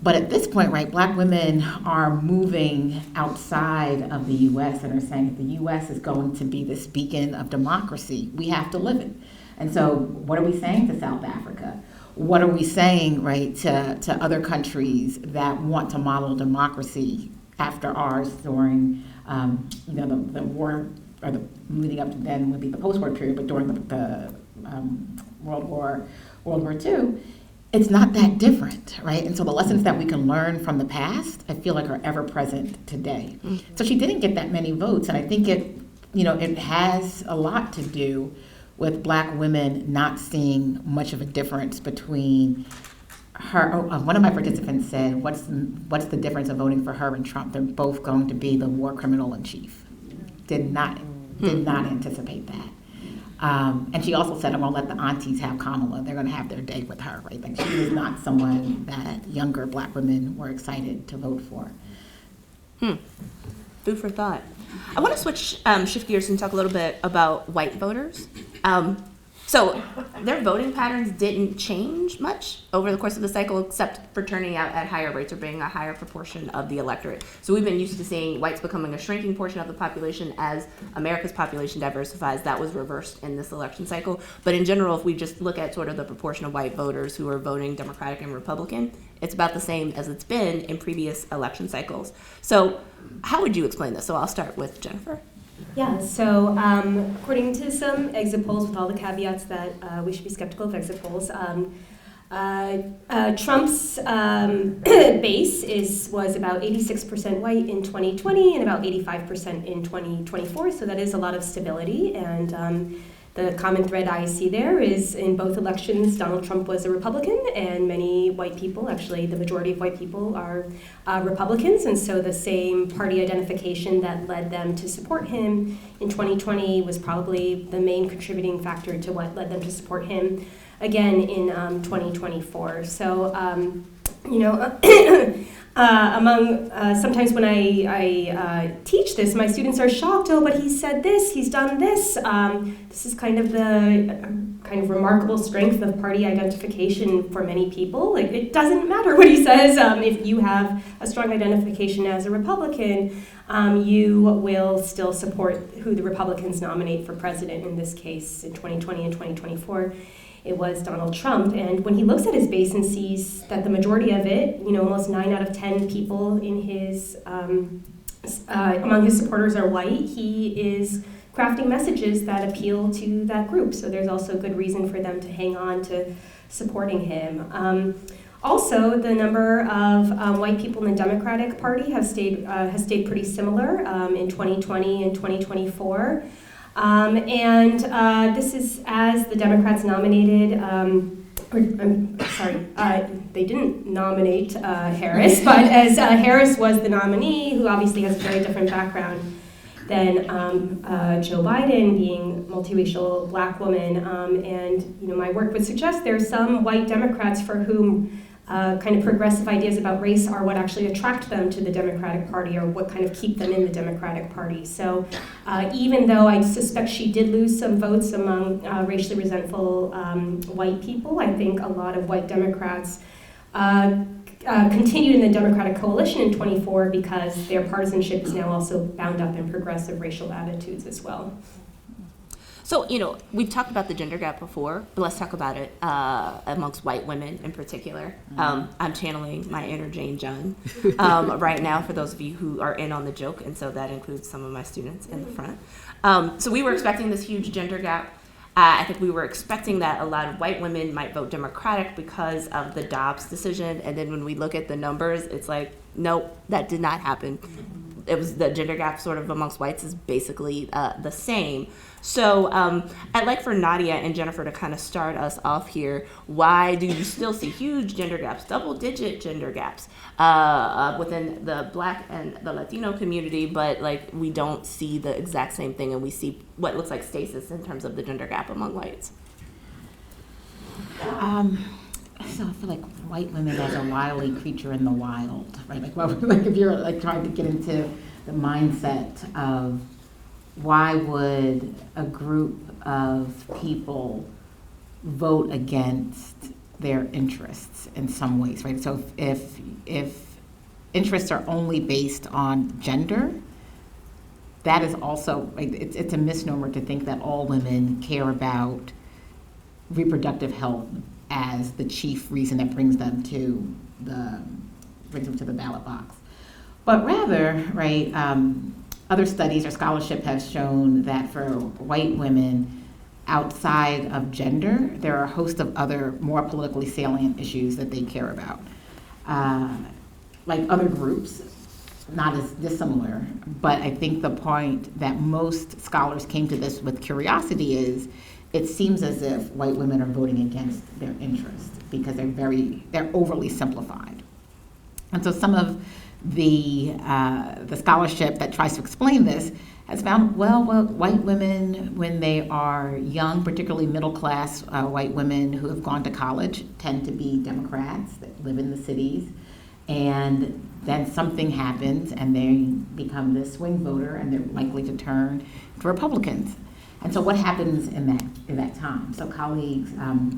Speaker 3: But at this point, right, Black women are moving outside of the U.S. and are saying if the U.S. is going to be this beacon of democracy, we have to live it. And so what are we saying to South Africa? What are we saying, right, to other countries that want to model democracy after ours during, the war, or the leading up to then would be the post-war period, but during the World War II? It's not that different, right? And so the lessons that we can learn from the past, I feel like are ever present today. Mm-hmm. So she didn't get that many votes, and I think it has a lot to do with Black women not seeing much of a difference between her. One of my participants said, "What's the difference of voting for her and Trump? They're both going to be the war criminal in chief." Did not anticipate that. And she also said, I'm going to let the aunties have Kamala. They're going to have their day with her, right? Like she was not someone that younger Black women were excited to vote for.
Speaker 2: Food for thought. I want to shift gears and talk a little bit about white voters. So their voting patterns didn't change much over the course of the cycle, except for turning out at higher rates or being a higher proportion of the electorate. So we've been used to seeing whites becoming a shrinking portion of the population as America's population diversifies. That was reversed in this election cycle. But in general, if we just look at sort of the proportion of white voters who are voting Democratic and Republican, it's about the same as it's been in previous election cycles. So how would you explain this? So I'll start with Jennifer.
Speaker 6: Yeah, so according to some exit polls, with all the caveats that we should be skeptical of exit polls, Trump's base was about 86% white in 2020 and about 85% in 2024, so that is a lot of stability. And the common thread I see there is in both elections, Donald Trump was a Republican, and many white people, actually the majority of white people, are Republicans, and so the same party identification that led them to support him in 2020 was probably the main contributing factor to what led them to support him again in 2024. So, sometimes when I teach this, my students are shocked. Oh, but he said this, he's done this. This is kind of the remarkable strength of party identification for many people. Like, it doesn't matter what he says. If you have a strong identification as a Republican, you will still support who the Republicans nominate for president. In this case, in 2020 and 2024. It was Donald Trump, and when he looks at his base and sees that the majority of it, almost 9 out of 10 people in his among his supporters are white, he is crafting messages that appeal to that group. So there's also good reason for them to hang on to supporting him. Also, the number of white people in the Democratic Party has stayed pretty similar in 2020 and 2024. This is as the Democrats nominated, they didn't nominate Harris, but as Harris was the nominee, who obviously has a very different background than Joe Biden, being multiracial Black woman. My work would suggest there are some white Democrats for whom kind of progressive ideas about race are what actually attract them to the Democratic Party, or what kind of keep them in the Democratic Party. So even though I suspect she did lose some votes among racially resentful white people, I think a lot of white Democrats continued in the Democratic coalition in 24 because their partisanship is now also bound up in progressive racial attitudes as well.
Speaker 2: So, we've talked about the gender gap before, but let's talk about it amongst white women in particular. I'm channeling my inner Jane John right now for those of you who are in on the joke, and so that includes some of my students in the front. So we were expecting this huge gender gap. I think we were expecting that a lot of white women might vote Democratic because of the Dobbs decision, and then when we look at the numbers, it's like, nope, that did not happen. It was the gender gap sort of amongst whites is basically the same. So I'd like for Nadia and Jennifer to kind of start us off here. Why do you still see huge gender gaps, double-digit gender gaps within the Black and the Latino community, but like we don't see the exact same thing, and we see what looks like stasis in terms of the gender gap among whites?
Speaker 3: So I feel like white women as a wily creature in the wild, right? Like if you're like trying to get into the mindset of why would a group of people vote against their interests in some ways, right? So if interests are only based on gender, that is also, like, it's a misnomer to think that all women care about reproductive health as the chief reason that brings them to the ballot box. But rather, right, other studies or scholarship has shown that for white women outside of gender, there are a host of other more politically salient issues that they care about. Like other groups, not as dissimilar, but I think the point that most scholars came to this with curiosity is it seems as if white women are voting against their interests because they're overly simplified. And so some of the scholarship that tries to explain this has found, well, white women, when they are young, particularly middle-class white women who have gone to college, tend to be Democrats that live in the cities, and then something happens and they become this swing voter and they're likely to turn to Republicans. And so what happens in that time? So colleagues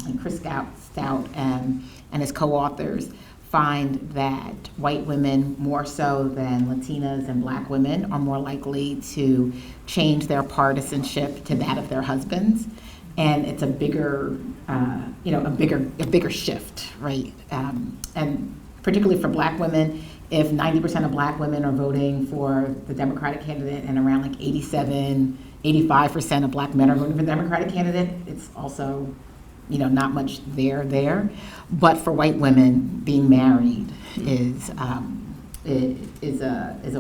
Speaker 3: like Chris Stout and his co-authors find that white women, more so than Latinas and Black women, are more likely to change their partisanship to that of their husbands, and it's a bigger shift, right? And particularly for Black women, if 90% of Black women are voting for the Democratic candidate and around like 85% of Black men are voting for the Democratic candidate, it's also not much there. But for white women, being married is a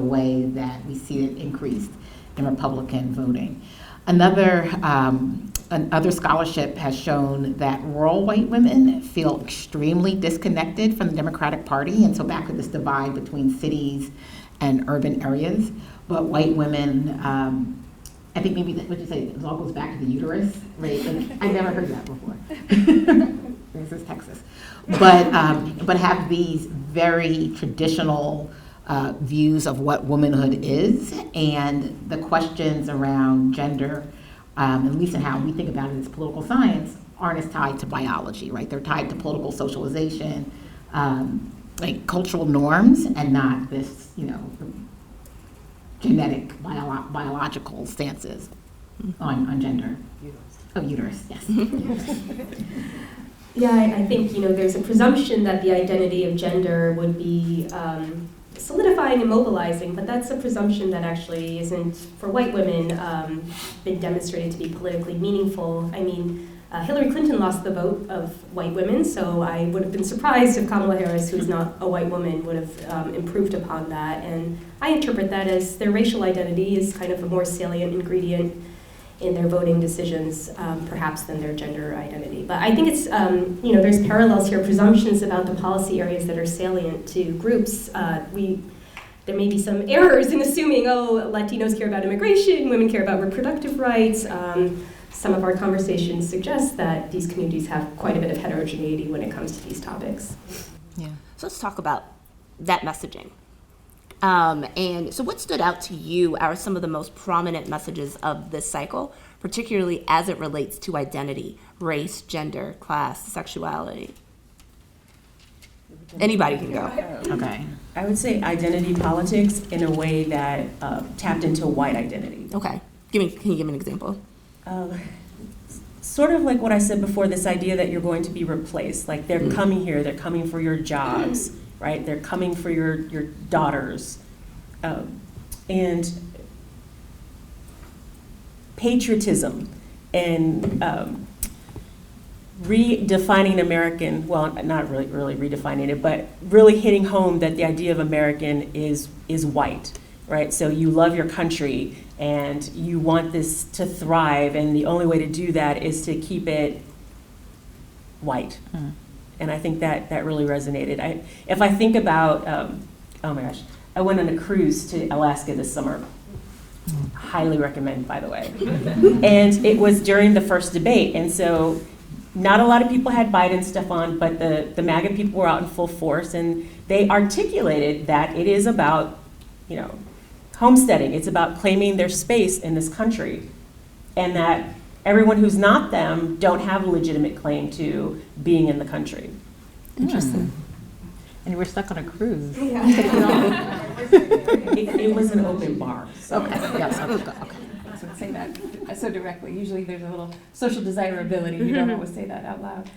Speaker 3: way that we see it increased in Republican voting. Another scholarship has shown that rural white women feel extremely disconnected from the Democratic Party, and so back to this divide between cities and urban areas. But white women, I think maybe what you say, it all goes back to the uterus, right? Like, I never heard that before. This is Texas, but have these very traditional views of what womanhood is, and the questions around gender, at least in how we think about it as political science, aren't as tied to biology, right? They're tied to political socialization, like cultural norms, and not this, genetic, biological stances on gender. Uterus, yes.
Speaker 6: Yeah, I think, there's a presumption that the identity of gender would be solidifying and mobilizing, but that's a presumption that actually isn't, for white women, been demonstrated to be politically meaningful. I mean, Hillary Clinton lost the vote of white women, so I would have been surprised if Kamala Harris, who's not a white woman, would have improved upon that. And I interpret that as their racial identity is kind of a more salient ingredient in their voting decisions, perhaps than their gender identity. But I think it's, there's parallels here, presumptions about the policy areas that are salient to groups. There may be some errors in assuming, Latinos care about immigration, women care about reproductive rights. Some of our conversations suggest that these communities have quite a bit of heterogeneity when it comes to these topics.
Speaker 2: Yeah. So let's talk about that messaging. And so what stood out to you are some of the most prominent messages of this cycle, particularly as it relates to identity, race, gender, class, sexuality? Anybody can go.
Speaker 3: Okay.
Speaker 4: I would say identity politics in a way that tapped into white identity.
Speaker 2: Okay. Can you give me an example?
Speaker 4: Sort of like what I said before, this idea that you're going to be replaced. Like they're coming here, they're coming for your jobs, right? They're coming for your daughters. And patriotism and redefining American, well, not really redefining it, but really hitting home that the idea of American is white, right? So you love your country and you want this to thrive, and the only way to do that is to keep it white. And I think that really resonated. If I think about, oh my gosh, I went on a cruise to Alaska this summer. Highly recommend, by the way. And it was during the first debate, and so not a lot of people had Biden stuff on, but the MAGA people were out in full force, and they articulated that it is about, homesteading. It's about claiming their space in this country, and that everyone who's not them don't have a legitimate claim to being in the country.
Speaker 2: Interesting.
Speaker 3: And we're stuck on a cruise.
Speaker 4: It was an open bar. So.
Speaker 3: Okay. Yes. Okay.
Speaker 5: I was say that so directly. Usually there's a little social desirability. You don't always say that out loud.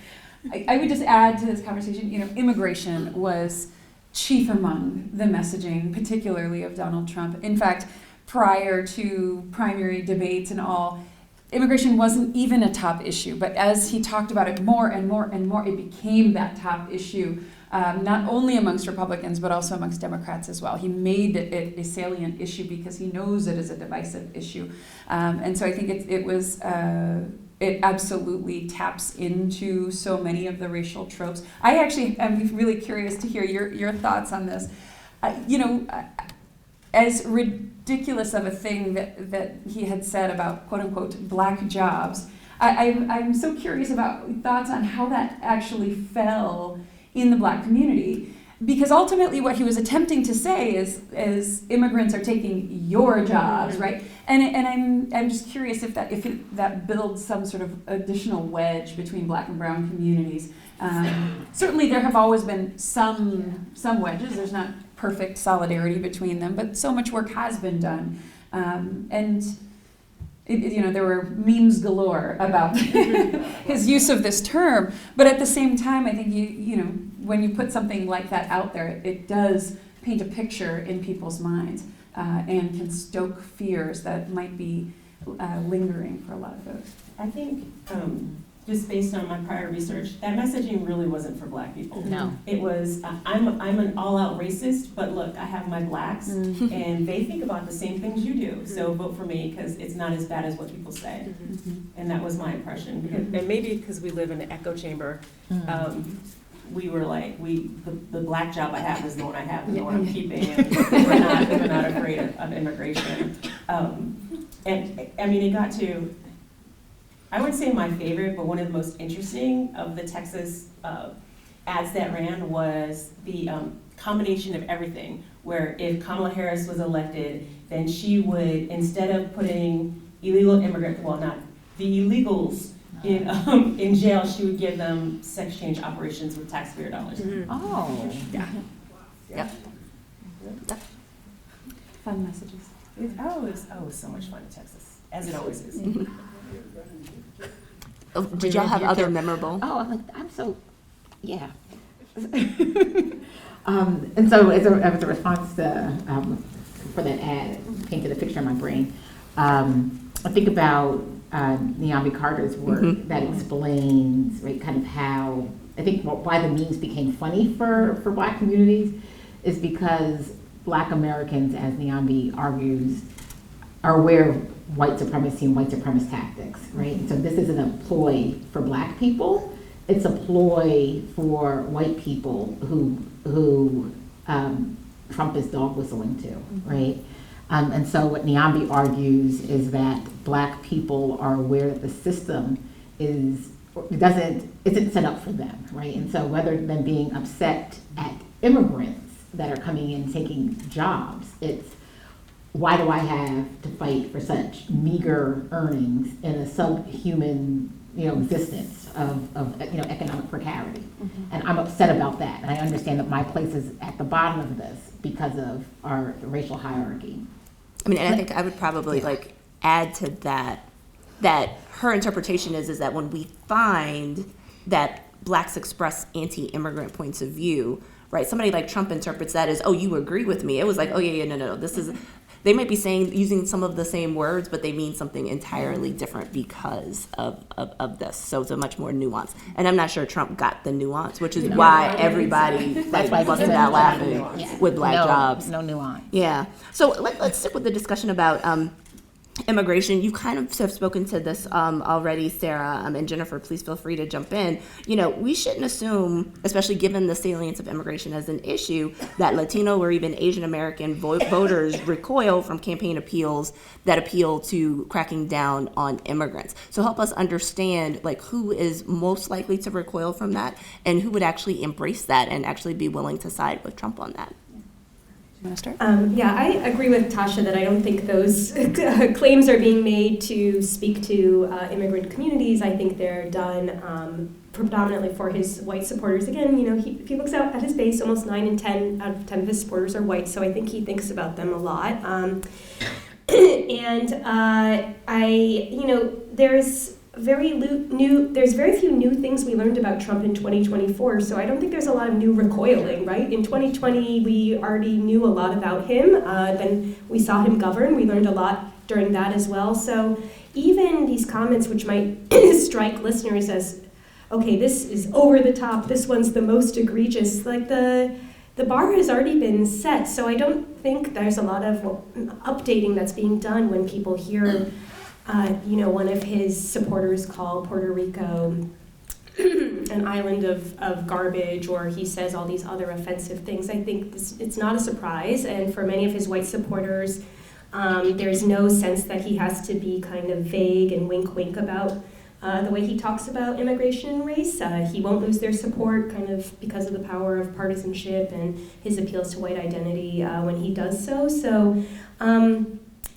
Speaker 5: I would just add to this conversation, immigration was chief among the messaging, particularly of Donald Trump. In fact, prior to primary debates and all, immigration wasn't even a top issue. But as he talked about it more and more and more, it became that top issue. Not only amongst Republicans, but also amongst Democrats as well. He made it a salient issue because he knows it is a divisive issue. And so I think it absolutely taps into so many of the racial tropes. I actually am really curious to hear your thoughts on this. As ridiculous of a thing that he had said about quote unquote black jobs, I'm so curious about thoughts on how that actually fell in the black community, because ultimately what he was attempting to say is immigrants are taking your jobs, right? And I'm just curious if that builds some sort of additional wedge between black and brown communities. Certainly there have always been some wedges. There's not perfect solidarity between them, but so much work has been done, and. There were memes galore about his use of this term, but at the same time, I think when you put something like that out there, it does paint a picture in people's minds and can stoke fears that might be lingering for a lot of folks.
Speaker 4: I think, just based on my prior research, that messaging really wasn't for black people.
Speaker 3: No.
Speaker 4: It was, I'm an all-out racist, but look, I have my blacks, and they think about the same things you do, so vote for me, because it's not as bad as what people say. And that was my impression. And maybe because we live in an echo chamber, we were like, the black job I have is the one I have, and the one I'm keeping, and we're not afraid of immigration. And I mean, it got to, I wouldn't say my favorite, but one of the most interesting of the Texas ads that ran was the combination of everything, where if Kamala Harris was elected, then she would, instead of putting illegal immigrants, well, not the illegals in jail, she would give them sex change operations with taxpayer dollars.
Speaker 3: Oh.
Speaker 4: Yeah.
Speaker 2: Yep.
Speaker 5: Fun messages.
Speaker 4: It's so much fun in Texas, as it always is.
Speaker 2: Oh, did y'all have other memorable?
Speaker 3: Oh, I'm so, yeah. And so as a response to, for that ad, painted a picture in my brain, I think about Niambi Carter's work that explains, right, kind of how, I think why the memes became funny for black communities is because black Americans, as Niambi argues, are aware of white supremacy and white supremacist tactics, right? So this isn't a ploy for black people, it's a ploy for white people who Trump is dog whistling to, right? And so what Niambi argues is that black people are aware that the system isn't set up for them, right? And so rather than being upset at immigrants that are coming in taking jobs, it's why do I have to fight for such meager earnings in a subhuman existence of economic precarity. And I'm upset about that. And I understand that my place is at the bottom of this because of our racial hierarchy.
Speaker 2: I mean, and I think I would probably like add to that her interpretation is that when we find that blacks express anti-immigrant points of view, right? Somebody like Trump interprets that as, oh, you agree with me. It was like, oh yeah, no. This is, they might be using some of the same words, but they mean something entirely different because of this. So it's a much more nuance. And I'm not sure Trump got the nuance, which is why everybody busted out laughing with black jobs.
Speaker 3: No nuance.
Speaker 2: Yeah. So let's stick with the discussion about immigration. You kind of have spoken to this already, Sara, and Jennifer, please feel free to jump in. We shouldn't assume, especially given the salience of immigration as an issue, that Latino or even Asian American voters recoil from campaign appeals that appeal to cracking down on immigrants. So help us understand who is most likely to recoil from that and who would actually embrace that and actually be willing to side with Trump on that.
Speaker 6: Yeah, I agree with Tasha that I don't think those claims are being made to speak to immigrant communities. I think they're done predominantly for his white supporters. Again, if he looks out at his base, almost 9 in 10 out of 10 of his supporters are white, so I think he thinks about them a lot. There's very few new things we learned about Trump in 2024, so I don't think there's a lot of new recoiling, right? In 2020, we already knew a lot about him. Then we saw him govern. We learned a lot during that as well. So even these comments, which might strike listeners as, okay, this is over the top, this one's the most egregious, the bar has already been set, so I don't think there's a lot of updating that's being done when people hear one of his supporters call Puerto Rico an island of garbage, or he says all these other offensive things. I think it's not a surprise, and for many of his white supporters, there's no sense that he has to be kind of vague and wink about the way he talks about immigration and race. He won't lose their support kind of because of the power of partisanship and his appeals to white identity when he does so.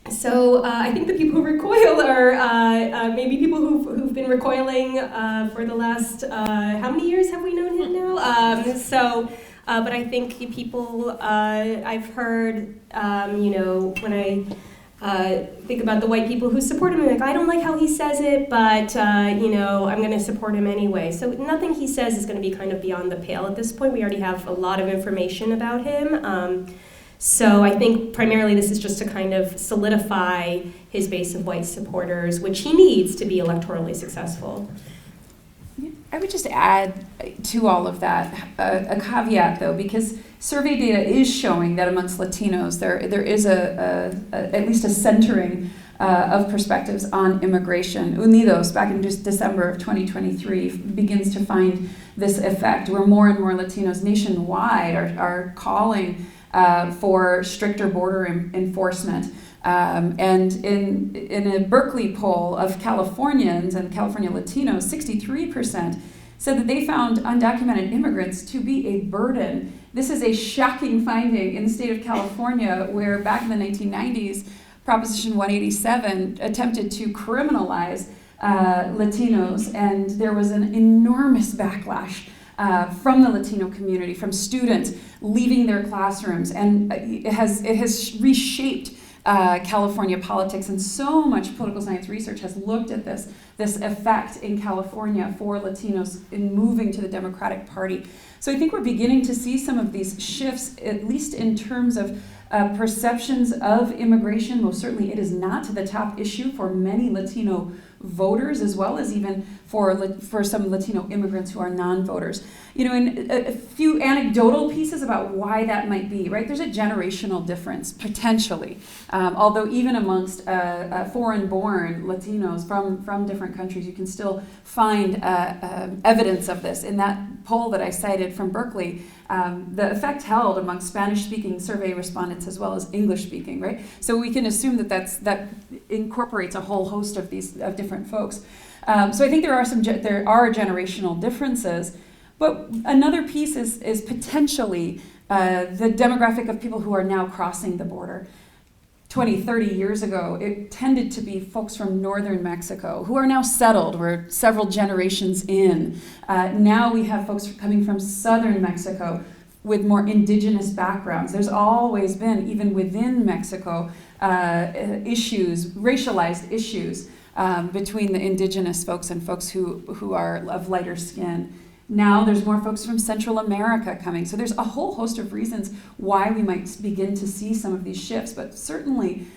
Speaker 6: So I think the people who recoil are maybe people who've been recoiling for the last, how many years have we known him now? But I think people, I've heard, when I think about the white people who support him, I'm like, I don't like how he says it, but, I'm going to support him anyway. So nothing he says is going to be kind of beyond the pale at this point. We already have a lot of information about him. So I think primarily this is just to kind of solidify his base of white supporters, which he needs to be electorally successful.
Speaker 5: I would just add to all of that a caveat, though, because survey data is showing that amongst Latinos there is at least a centering of perspectives on immigration. Unidos, back in December of 2023, begins to find this effect where more and more Latinos nationwide are calling for stricter border enforcement. And in a Berkeley poll of Californians and California Latinos, 63% said that they found undocumented immigrants to be a burden. This is a shocking finding in the state of California, where back in the 1990s, Proposition 187 attempted to criminalize Latinos, and there was an enormous backlash from the Latino community, from students leaving their classrooms, and it has reshaped California politics, and so much political science research has looked at this effect in California for Latinos in moving to the Democratic Party. So I think we're beginning to see some of these shifts, at least in terms of perceptions of immigration. Most certainly it is not the top issue for many Latino voters, as well as even for some Latino immigrants who are non-voters. And a few anecdotal pieces about why that might be, right? There's a generational difference, potentially. Although even amongst foreign-born Latinos from different countries, you can still find evidence of this. In that poll that I cited from Berkeley, the effect held among Spanish-speaking survey respondents as well as English-speaking, right? So we can assume that incorporates a whole host of these different folks. So I think there are generational differences, but another piece is potentially the demographic of people who are now crossing the border. 20, 30 years ago, it tended to be folks from northern Mexico who are now settled. We're several generations in. Now we have folks coming from southern Mexico with more indigenous backgrounds. There's always been, even within Mexico, issues, racialized issues between the indigenous folks and folks who are of lighter skin. Now there's more folks from Central America coming. So there's a whole host of reasons why we might begin to see some of these shifts, but certainly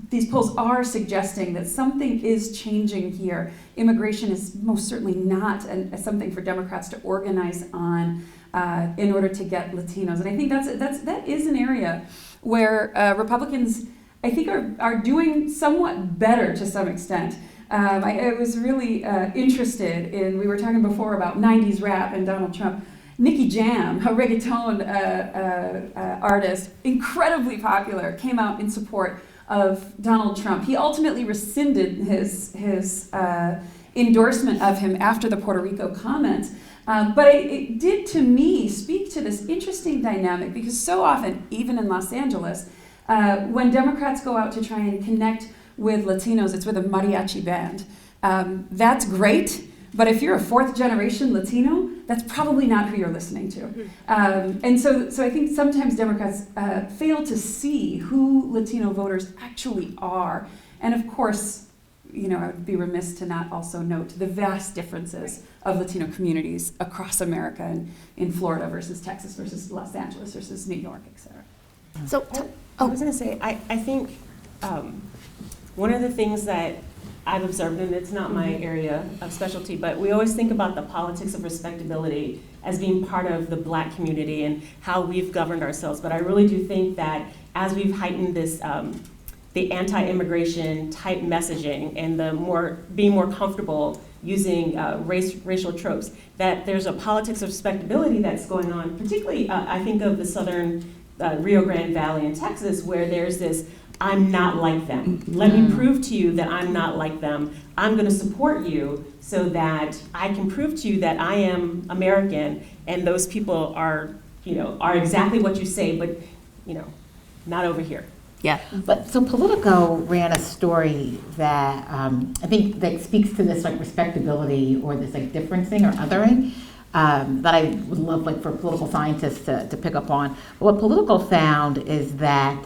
Speaker 5: these polls are suggesting that something is changing here. Immigration is most certainly not something for Democrats to organize on in order to get Latinos. And I think that is an area where Republicans, I think, are doing somewhat better to some extent. I was really interested in, we were talking before about 90s rap and Donald Trump. Nicky Jam, a reggaeton artist, incredibly popular, came out in support of Donald Trump. He ultimately rescinded his endorsement of him after the Puerto Rico comment. But it did, to me, speak to this interesting dynamic, because so often, even in Los Angeles, when Democrats go out to try and connect with Latinos, it's with a mariachi band. That's great, but if you're a fourth generation Latino, that's probably not who you're listening to. And so I think sometimes Democrats fail to see who Latino voters actually are. And of course, I would be remiss to not also note the vast differences of Latino communities across America, and in Florida versus Texas versus Los Angeles versus New York, et cetera.
Speaker 2: So,
Speaker 4: I was going to say, I think one of the things that I've observed, and it's not my area of specialty, but we always think about the politics of respectability as being part of the Black community and how we've governed ourselves. But I really do think that as we've heightened this, the anti-immigration type messaging and being more comfortable using racial tropes, that there's a politics of respectability that's going on, particularly I think of the southern Rio Grande Valley in Texas, where there's this, I'm not like them. Let me prove to you that I'm not like them. I'm going to support you so that I can prove to you that I am American, and those people are exactly what you say, but not over here.
Speaker 2: yeah.
Speaker 3: But so Politico ran a story that I think that speaks to this respectability or this differencing or othering that I would love for political scientists to pick up on. But what Politico found is that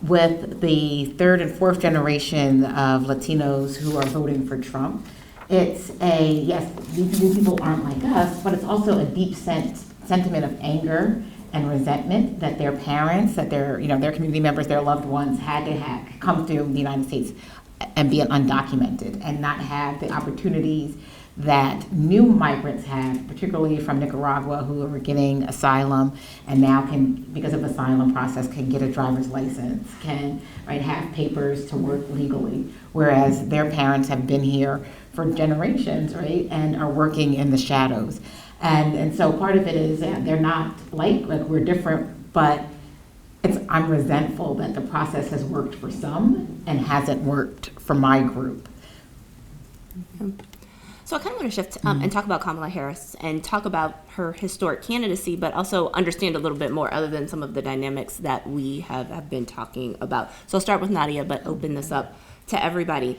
Speaker 3: with the third and fourth generation of Latinos who are voting for Trump, it's yes, these people aren't like us, but it's also a deep sentiment of anger and resentment that their parents, that their community members, their loved ones had to come to the United States and be undocumented and not have the opportunities that new migrants have, particularly from Nicaragua, who are getting asylum and now can, because of asylum process, can get a driver's license, can have papers to work legally, whereas their parents have been here for generations, and are working in the shadows. And so part of it is they're not like we're different, but I'm resentful that the process has worked for some and hasn't worked for my group.
Speaker 2: So I kind of want to shift and talk about Kamala Harris and talk about her historic candidacy, but also understand a little bit more other than some of the dynamics that we have been talking about. So I'll start with Nadia, but open this up to everybody.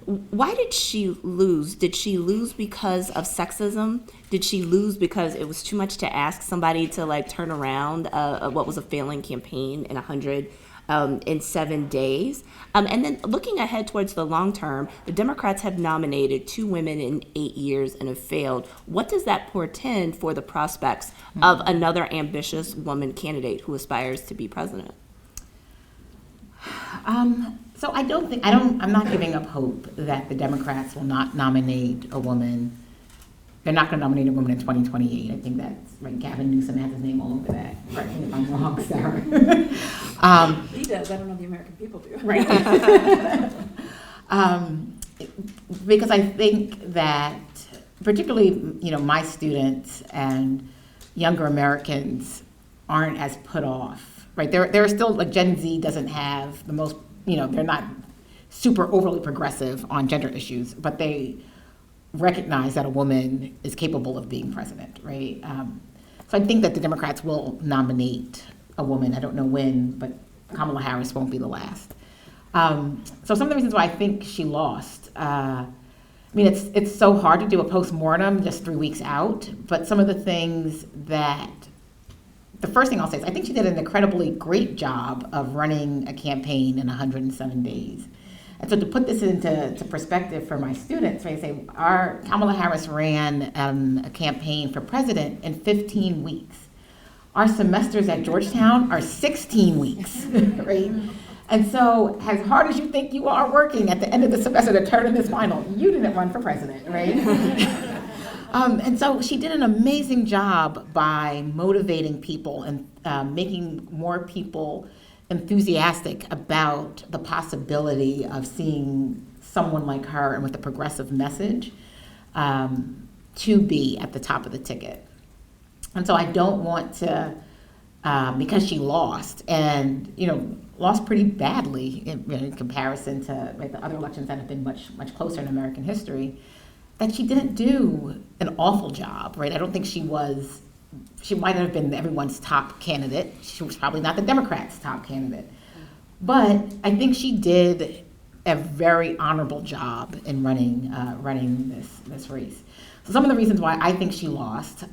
Speaker 2: Why did she lose? Did she lose because of sexism? Did she lose because it was too much to ask somebody to turn around what was a failing campaign in 107 days? And then looking ahead towards the long term, the Democrats have nominated 2 women in 8 years and have failed. What does that portend for the prospects of another ambitious woman candidate who aspires to be president?
Speaker 3: So I'm not giving up hope that the Democrats will not nominate a woman. They're not going to nominate a woman in 2028. I think that's right. Gavin Newsom has his name all over that. Correct me if I'm wrong, Sara.
Speaker 5: He does. I don't know the American people do.
Speaker 3: Right. Because I think that particularly, my students and younger Americans aren't as put off, right? They're still, Gen Z doesn't have the most, they're not super overly progressive on gender issues, but they recognize that a woman is capable of being president, right? So I think that the Democrats will nominate a woman. I don't know when, but Kamala Harris won't be the last. So some of the reasons why I think she lost, I mean, it's so hard to do a postmortem just 3 weeks out, but some of the things that, the first thing I'll say is I think she did an incredibly great job of running a campaign in 107 days. And so to put this into perspective for my students, right, say our Kamala Harris ran a campaign for president in 15 weeks. Our semesters at Georgetown are 16 weeks, right? And so as hard as you think you are working at the end of the semester to turn in this final, you didn't run for president, right? And so she did an amazing job by motivating people and making more people enthusiastic about the possibility of seeing someone like her and with a progressive message to be at the top of the ticket. And so I don't want to, because she lost, and lost pretty badly in comparison to the other elections that have been much closer in American history, that she didn't do an awful job, right? I don't think she might have been everyone's top candidate. She was probably not the Democrats' top candidate. But I think she did a very honorable job in running this race. So some of the reasons why I think she lost,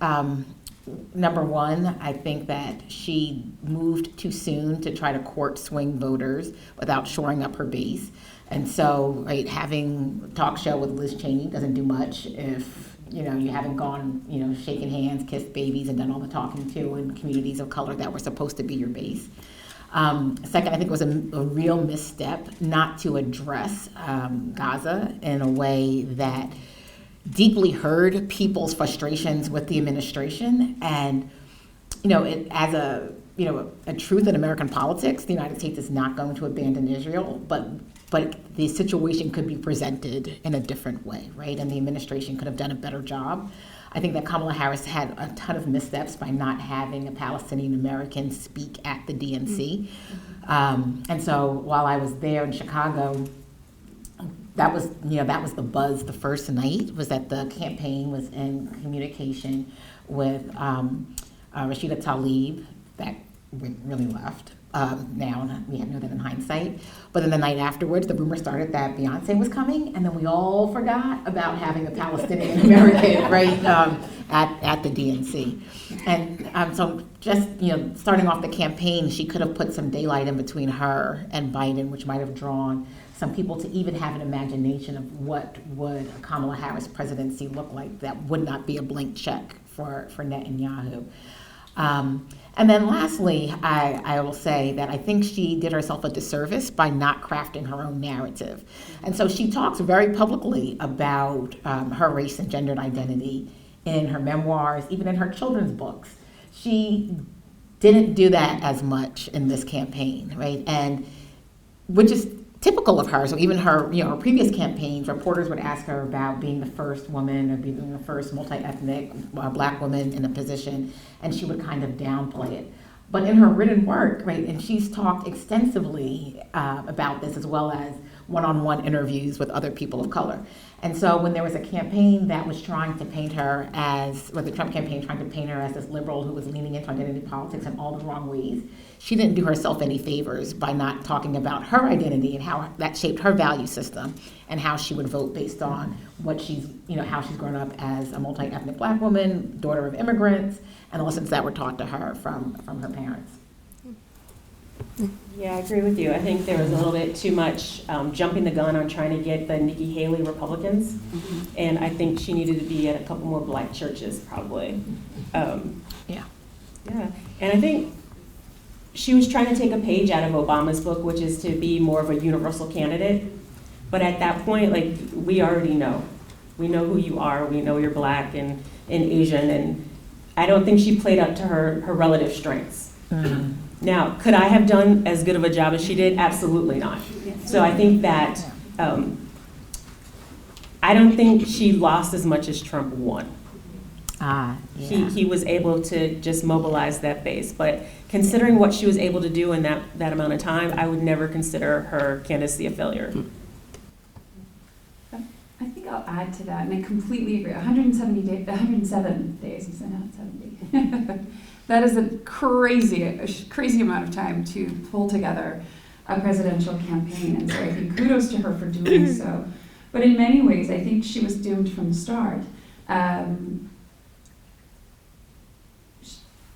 Speaker 3: number one, I think that she moved too soon to try to court swing voters without shoring up her base. And so, right, having a talk show with Liz Cheney doesn't do much if you haven't gone, shaking hands, kissed babies, and done all the talking to in communities of color that were supposed to be your base. Second, I think it was a real misstep not to address Gaza in a way that deeply heard people's frustrations with the administration. And, as a truth in American politics, the United States is not going to abandon Israel, but the situation could be presented in a different way, right? And the administration could have done a better job. I think that Kamala Harris had a ton of missteps by not having a Palestinian American speak at the DNC. And so while I was there in Chicago, that was the buzz the first night, was that the campaign was in communication with Rashida Tlaib, that really left. Now, we know that in hindsight. But then the night afterwards, the rumor started that Beyonce was coming, and then we all forgot about having a Palestinian American, right, at the DNC. And so just, starting off the campaign, she could have put some daylight in between her and Biden, which might have drawn some people to even have an imagination of what would a Kamala Harris presidency look like that would not be a blank check for Netanyahu. And then lastly, I will say that I think she did herself a disservice by not crafting her own narrative. And so she talks very publicly about her race and gendered identity in her memoirs, even in her children's books. She didn't do that as much in this campaign, right? And which is typical of her. So even her, her previous campaigns, reporters would ask her about being the first woman or being the first multi-ethnic Black woman in a position, and she would kind of downplay it. But in her written work, right, and she's talked extensively about this, as well as one-on-one interviews with other people of color. And so when there was a campaign that was trying to paint her as, or the Trump campaign trying to paint her as this liberal who was leaning into identity politics in all the wrong ways, she didn't do herself any favors by not talking about her identity and how that shaped her value system and how she would vote based on what she's, how she's grown up as a multi-ethnic Black woman, daughter of immigrants, and the lessons that were taught to her from her parents.
Speaker 4: Yeah, I agree with you. I think there was a little bit too much jumping the gun on trying to get the Nikki Haley Republicans. And I think she needed to be at a couple more Black churches, probably.
Speaker 3: Yeah.
Speaker 4: And I think she was trying to take a page out of Obama's book, which is to be more of a universal candidate. But at that point, we already know. We know who you are. We know you're Black and Asian. And I don't think she played up to her relative strengths. Mm-hmm. Now, could I have done as good of a job as she did? Absolutely not. So I think that I don't think she lost as much as Trump won.
Speaker 3: Yeah.
Speaker 4: He was able to just mobilize that base. But considering what she was able to do in that amount of time, I would never consider her candidacy a failure.
Speaker 5: I think I'll add to that, and I completely agree. 107 days, you said not 70. That is a crazy amount of time to pull together a presidential campaign. And so I think kudos to her for doing so. But in many ways, I think she was doomed from the start.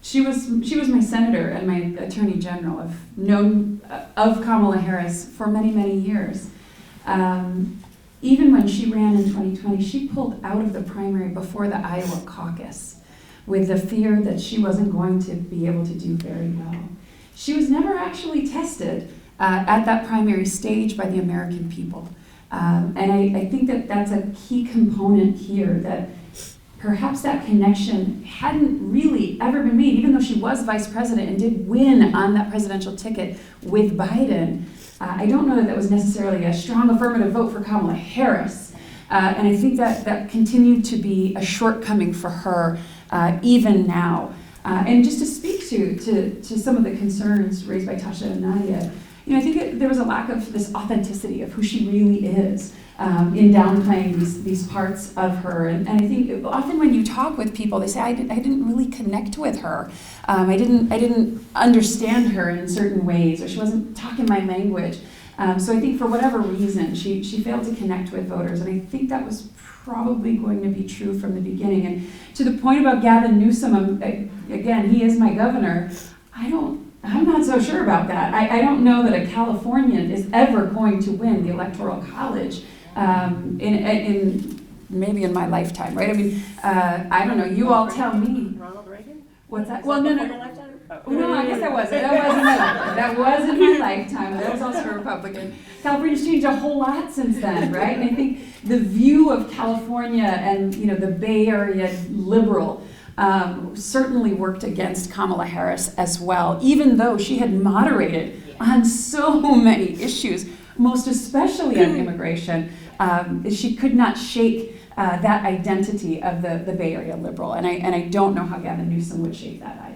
Speaker 5: She was my senator and my attorney general. I've known of Kamala Harris for many, many years. Even when she ran in 2020, she pulled out of the primary before the Iowa caucus with the fear that she wasn't going to be able to do very well. She was never actually tested at that primary stage by the American people. And I think that that's a key component here, that perhaps that connection hadn't really ever been made, even though she was vice president and did win on that presidential ticket with Biden. I don't know that that was necessarily a strong affirmative vote for Kamala Harris. And I think that continued to be a shortcoming for her even now. And just to speak to some of the concerns raised by Tasha and Nadia, I think that there was a lack of this authenticity of who she really is in downplaying these parts of her. And I think often when you talk with people, they say, I didn't really connect with her. I didn't understand her in certain ways, or she wasn't talking my language. So I think for whatever reason, she failed to connect with voters. And I think that was probably going to be true from the beginning. And to the point about Gavin Newsom, again, he is my governor. I'm not so sure about that. I don't know that a Californian is ever going to win the Electoral College in maybe in my lifetime, right? I mean, I don't know. You all tell me.
Speaker 6: Ronald Reagan?
Speaker 5: What's that?
Speaker 6: Is
Speaker 5: Well,
Speaker 6: that
Speaker 5: no.
Speaker 6: before your lifetime? Oh.
Speaker 5: No, I guess that wasn't my lifetime. That wasn't my lifetime. That was also a Republican. California's changed a whole lot since then, right? And I think the view of California and the Bay Area liberal certainly worked against Kamala Harris as well, even though she had moderated on so many issues, most especially on immigration. She could not shake that identity of the Bay Area liberal, and I don't know how Gavin Newsom would shake that either.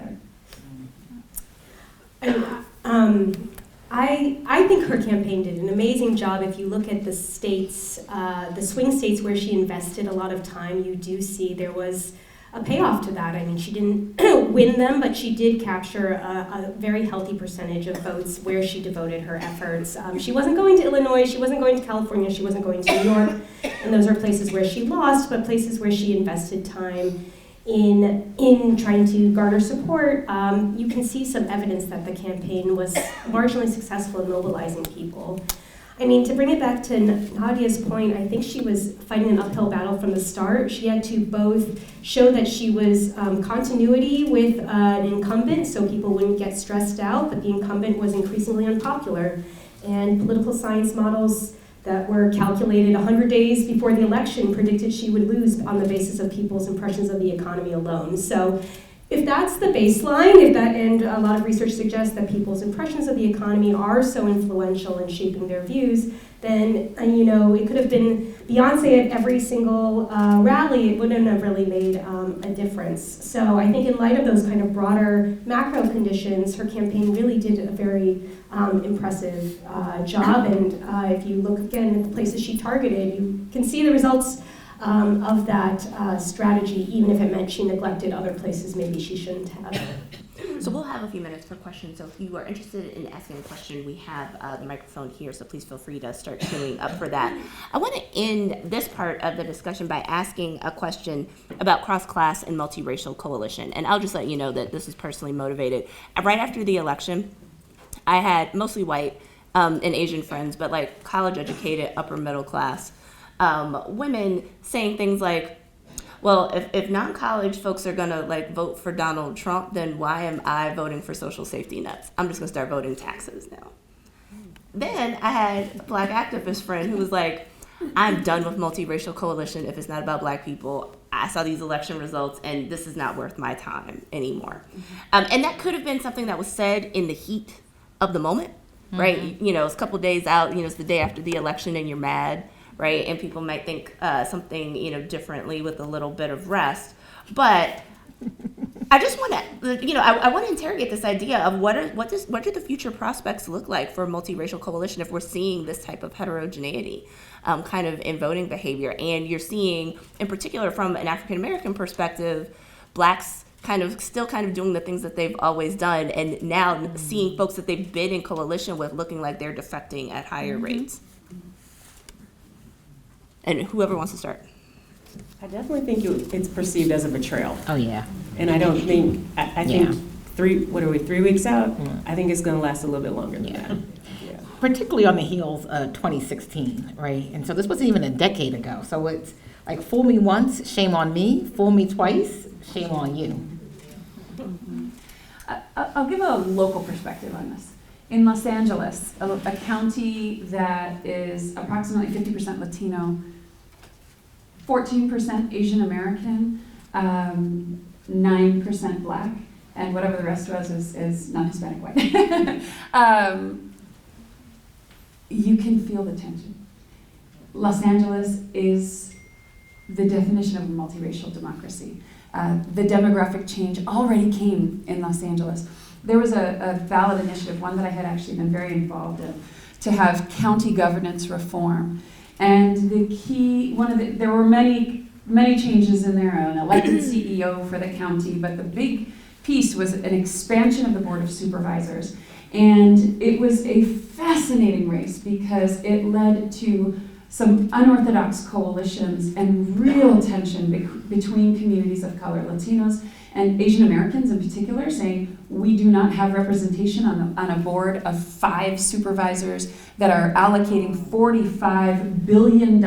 Speaker 6: I think her campaign did an amazing job. If you look at the states, the swing states where she invested a lot of time, you do see there was a payoff to that. I mean, she didn't win them, but she did capture a very healthy percentage of votes where she devoted her efforts. She wasn't going to Illinois, she wasn't going to California, she wasn't going to New York, and those are places where she lost, but places where she invested time in trying to garner support. You can see some evidence that the campaign was marginally successful in mobilizing people. I mean, to bring it back to Nadia's point, I think she was fighting an uphill battle from the start. She had to both show that she was continuity with an incumbent, so people wouldn't get stressed out, but the incumbent was increasingly unpopular. And political science models that were calculated 100 days before the election predicted she would lose on the basis of people's impressions of the economy alone. So if that's the baseline, and a lot of research suggests that people's impressions of the economy are so influential in shaping their views, then it could have been Beyonce at every single rally. It wouldn't have really made a difference. So I think in light of those kind of broader macro conditions, her campaign really did a very impressive job. And if you look again at the places she targeted, you can see the results of that strategy, even if it meant she neglected other places maybe she shouldn't have.
Speaker 2: So we'll have a few minutes for questions. So if you are interested in asking a question, we have the microphone here, so please feel free to start queuing up for that. I want to end this part of the discussion by asking a question about cross-class and multiracial coalition. And I'll just let you know that this is personally motivated. Right after the election, I had mostly white and Asian friends, but like college-educated, upper middle class women saying things like, well, if non-college folks are gonna vote for Donald Trump, then why am I voting for social safety nets? I'm just gonna start voting taxes now. Then I had a black activist friend who was like, I'm done with multiracial coalition if it's not about black people. I saw these election results and this is not worth my time anymore. And that could have been something that was said in the heat of the moment, right? It's a couple days out, it's the day after the election and you're mad. Right, and people might think something, differently with a little bit of rest. But I just want to, I want to interrogate this idea of what do the future prospects look like for a multiracial coalition if we're seeing this type of heterogeneity kind of in voting behavior, and you're seeing, in particular, from an African American perspective, blacks still doing the things that they've always done, and now seeing folks that they've been in coalition with looking like they're defecting at higher rates. And whoever wants to start.
Speaker 4: I definitely think it's perceived as a betrayal.
Speaker 3: Oh, yeah.
Speaker 4: And I don't think, I think
Speaker 3: Yeah.
Speaker 4: 3 weeks out? I think it's gonna last a little bit longer than that. Yeah.
Speaker 3: Particularly on the heels of 2016, right? And so this wasn't even a decade ago. So it's like, fool me once, shame on me. Fool me twice, shame on you.
Speaker 5: I'll give a local perspective on this. In Los Angeles, a county that is approximately 50% Latino, 14% Asian American, 9% Black, and whatever the rest was is non-Hispanic white. You can feel the tension. Los Angeles is the definition of a multiracial democracy. The demographic change already came in Los Angeles. There was a ballot initiative, one that I had actually been very involved in, to have county governance reform. And the key, there were many changes in there, an elected CEO for the county, but the big piece was an expansion of the Board of Supervisors. And it was a fascinating race because it led to some unorthodox coalitions and real tension between communities of color, Latinos and Asian Americans in particular, saying we do not have representation on a board of 5 supervisors that are allocating $45 billion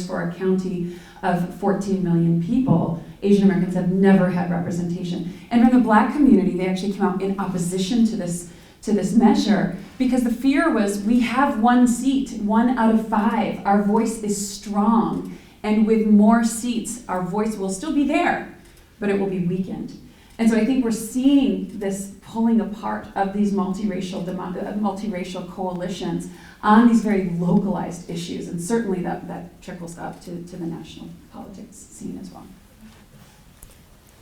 Speaker 5: for a county of 14 million people. Asian Americans have never had representation. And from the Black community, they actually came out in opposition to this measure, because the fear was, we have 1 seat, 1 out of 5. Our voice is strong, and with more seats, our voice will still be there, but it will be weakened. And so I think we're seeing this pulling apart of these multiracial coalitions on these very localized issues, and certainly that trickles up to the national politics scene as well.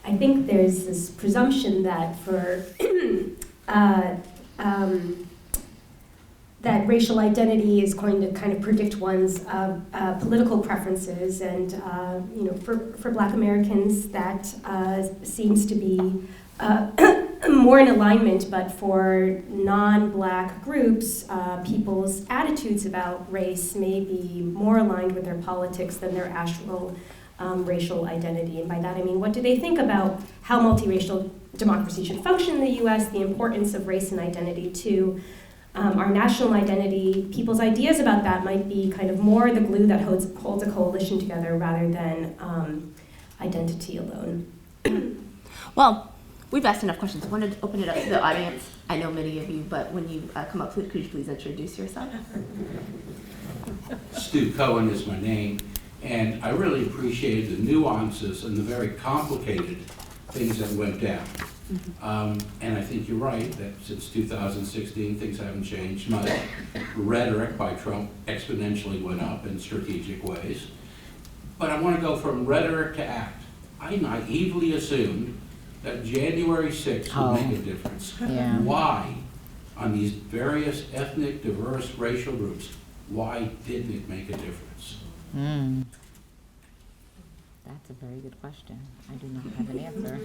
Speaker 6: I think there's this presumption that for that racial identity is going to kind of predict one's political preferences, and for Black Americans that seems to be more in alignment, but for non-Black groups, people's attitudes about race may be more aligned with their politics than their actual racial identity. And by that I mean, what do they think about how multiracial democracy should function in the US, the importance of race and identity to our national identity? People's ideas about that might be kind of more the glue that holds a coalition together rather than identity alone.
Speaker 2: Well, we've asked enough questions. I wanted to open it up to the audience. I know many of you, but when you come up, could you please introduce yourself?
Speaker 7: Stu Cohen is my name, and I really appreciated the nuances and the very complicated things that went down. And I think you're right that since 2016 things haven't changed much. Rhetoric by Trump exponentially went up in strategic ways. But I want to go from rhetoric to act. I naively assumed that January 6th would make a difference.
Speaker 3: Yeah.
Speaker 7: Why, on these various ethnic, diverse, racial groups, why didn't it make a difference?
Speaker 3: That's a very good question. I do not have an answer.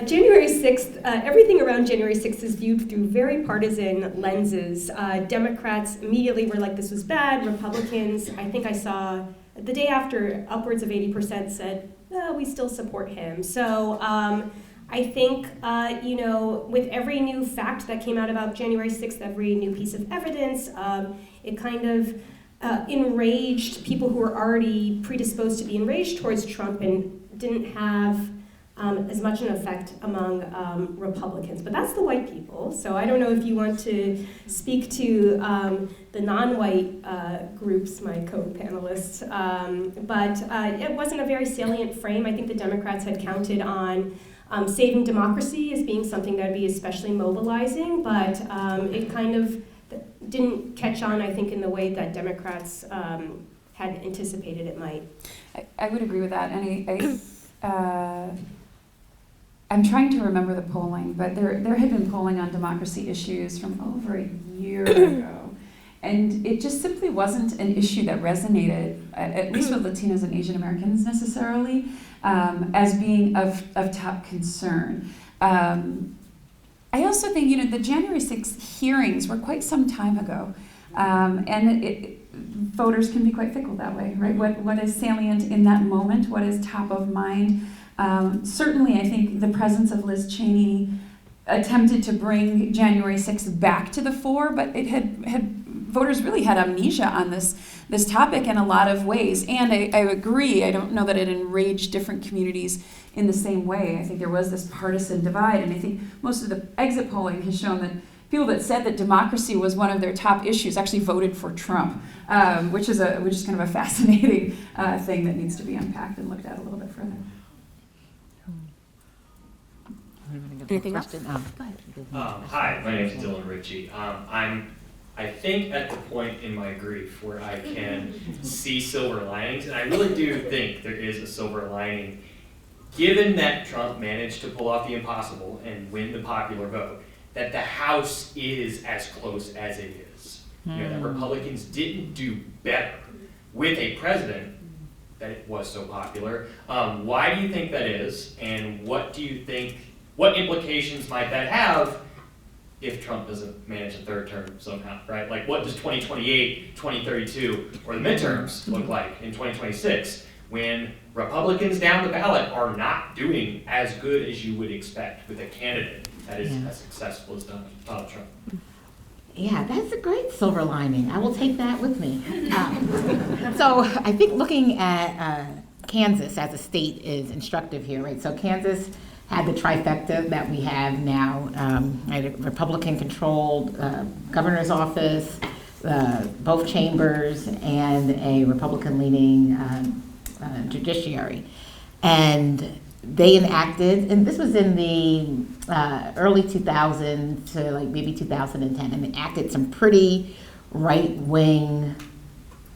Speaker 6: January 6th, everything around January 6th is viewed through very partisan lenses. Democrats immediately were like, this was bad. Republicans, I think I saw the day after, upwards of 80% said, we still support him. So I think, with every new fact that came out about January 6th, every new piece of evidence, it kind of enraged people who were already predisposed to be enraged towards Trump and didn't have as much an effect among Republicans. But that's the white people. So I don't know if you want to speak to the non-white groups, my co-panelists. But it wasn't a very salient frame. I think the Democrats had counted on saving democracy as being something that would be especially mobilizing, but it kind of didn't catch on, I think, in the way that Democrats had anticipated it might.
Speaker 5: I would agree with that, and I'm trying to remember the polling, but there had been polling on democracy issues from over a year ago, And it just simply wasn't an issue that resonated, at least with Latinos and Asian Americans necessarily, as being of top concern. I also think, the January 6th hearings were quite some time ago. And voters can be quite fickle that way, right? What is salient in that moment? What is top of mind? Certainly, I think the presence of Liz Cheney attempted to bring January 6th back to the fore, but it had voters really had amnesia on this topic in a lot of ways. And I agree, I don't know that it enraged different communities in the same way. I think there was this partisan divide, and I think most of the exit polling has shown that people that said that democracy was one of their top issues actually voted for Trump, which is kind of a fascinating thing that needs to be unpacked and looked at a little bit further.
Speaker 2: Anything else?
Speaker 8: Hi, my name is Dylan Ritchie. I'm, I think, at the point in my grief where I can see silver linings, and I really do think there is a silver lining, given that Trump managed to pull off the impossible and win the popular vote, that the House is as close as it is. That Republicans didn't do better with a president that it was so popular. Why do you think that is, and what do you think, what implications might that have if Trump doesn't manage a third term somehow, right? Like, what does 2028, 2032, or the midterms look like in 2026 when Republicans down the ballot are not doing as good as you would expect with a candidate that is as successful as Donald Trump?
Speaker 3: Yeah, that's a great silver lining. I will take that with me. So I think looking at Kansas as a state is instructive here, right? So Kansas had the trifecta that we have now, right? A Republican-controlled governor's office, both chambers, and a Republican-leaning judiciary. And they enacted, and this was in the early 2000s to like maybe 2010, and enacted some pretty right-wing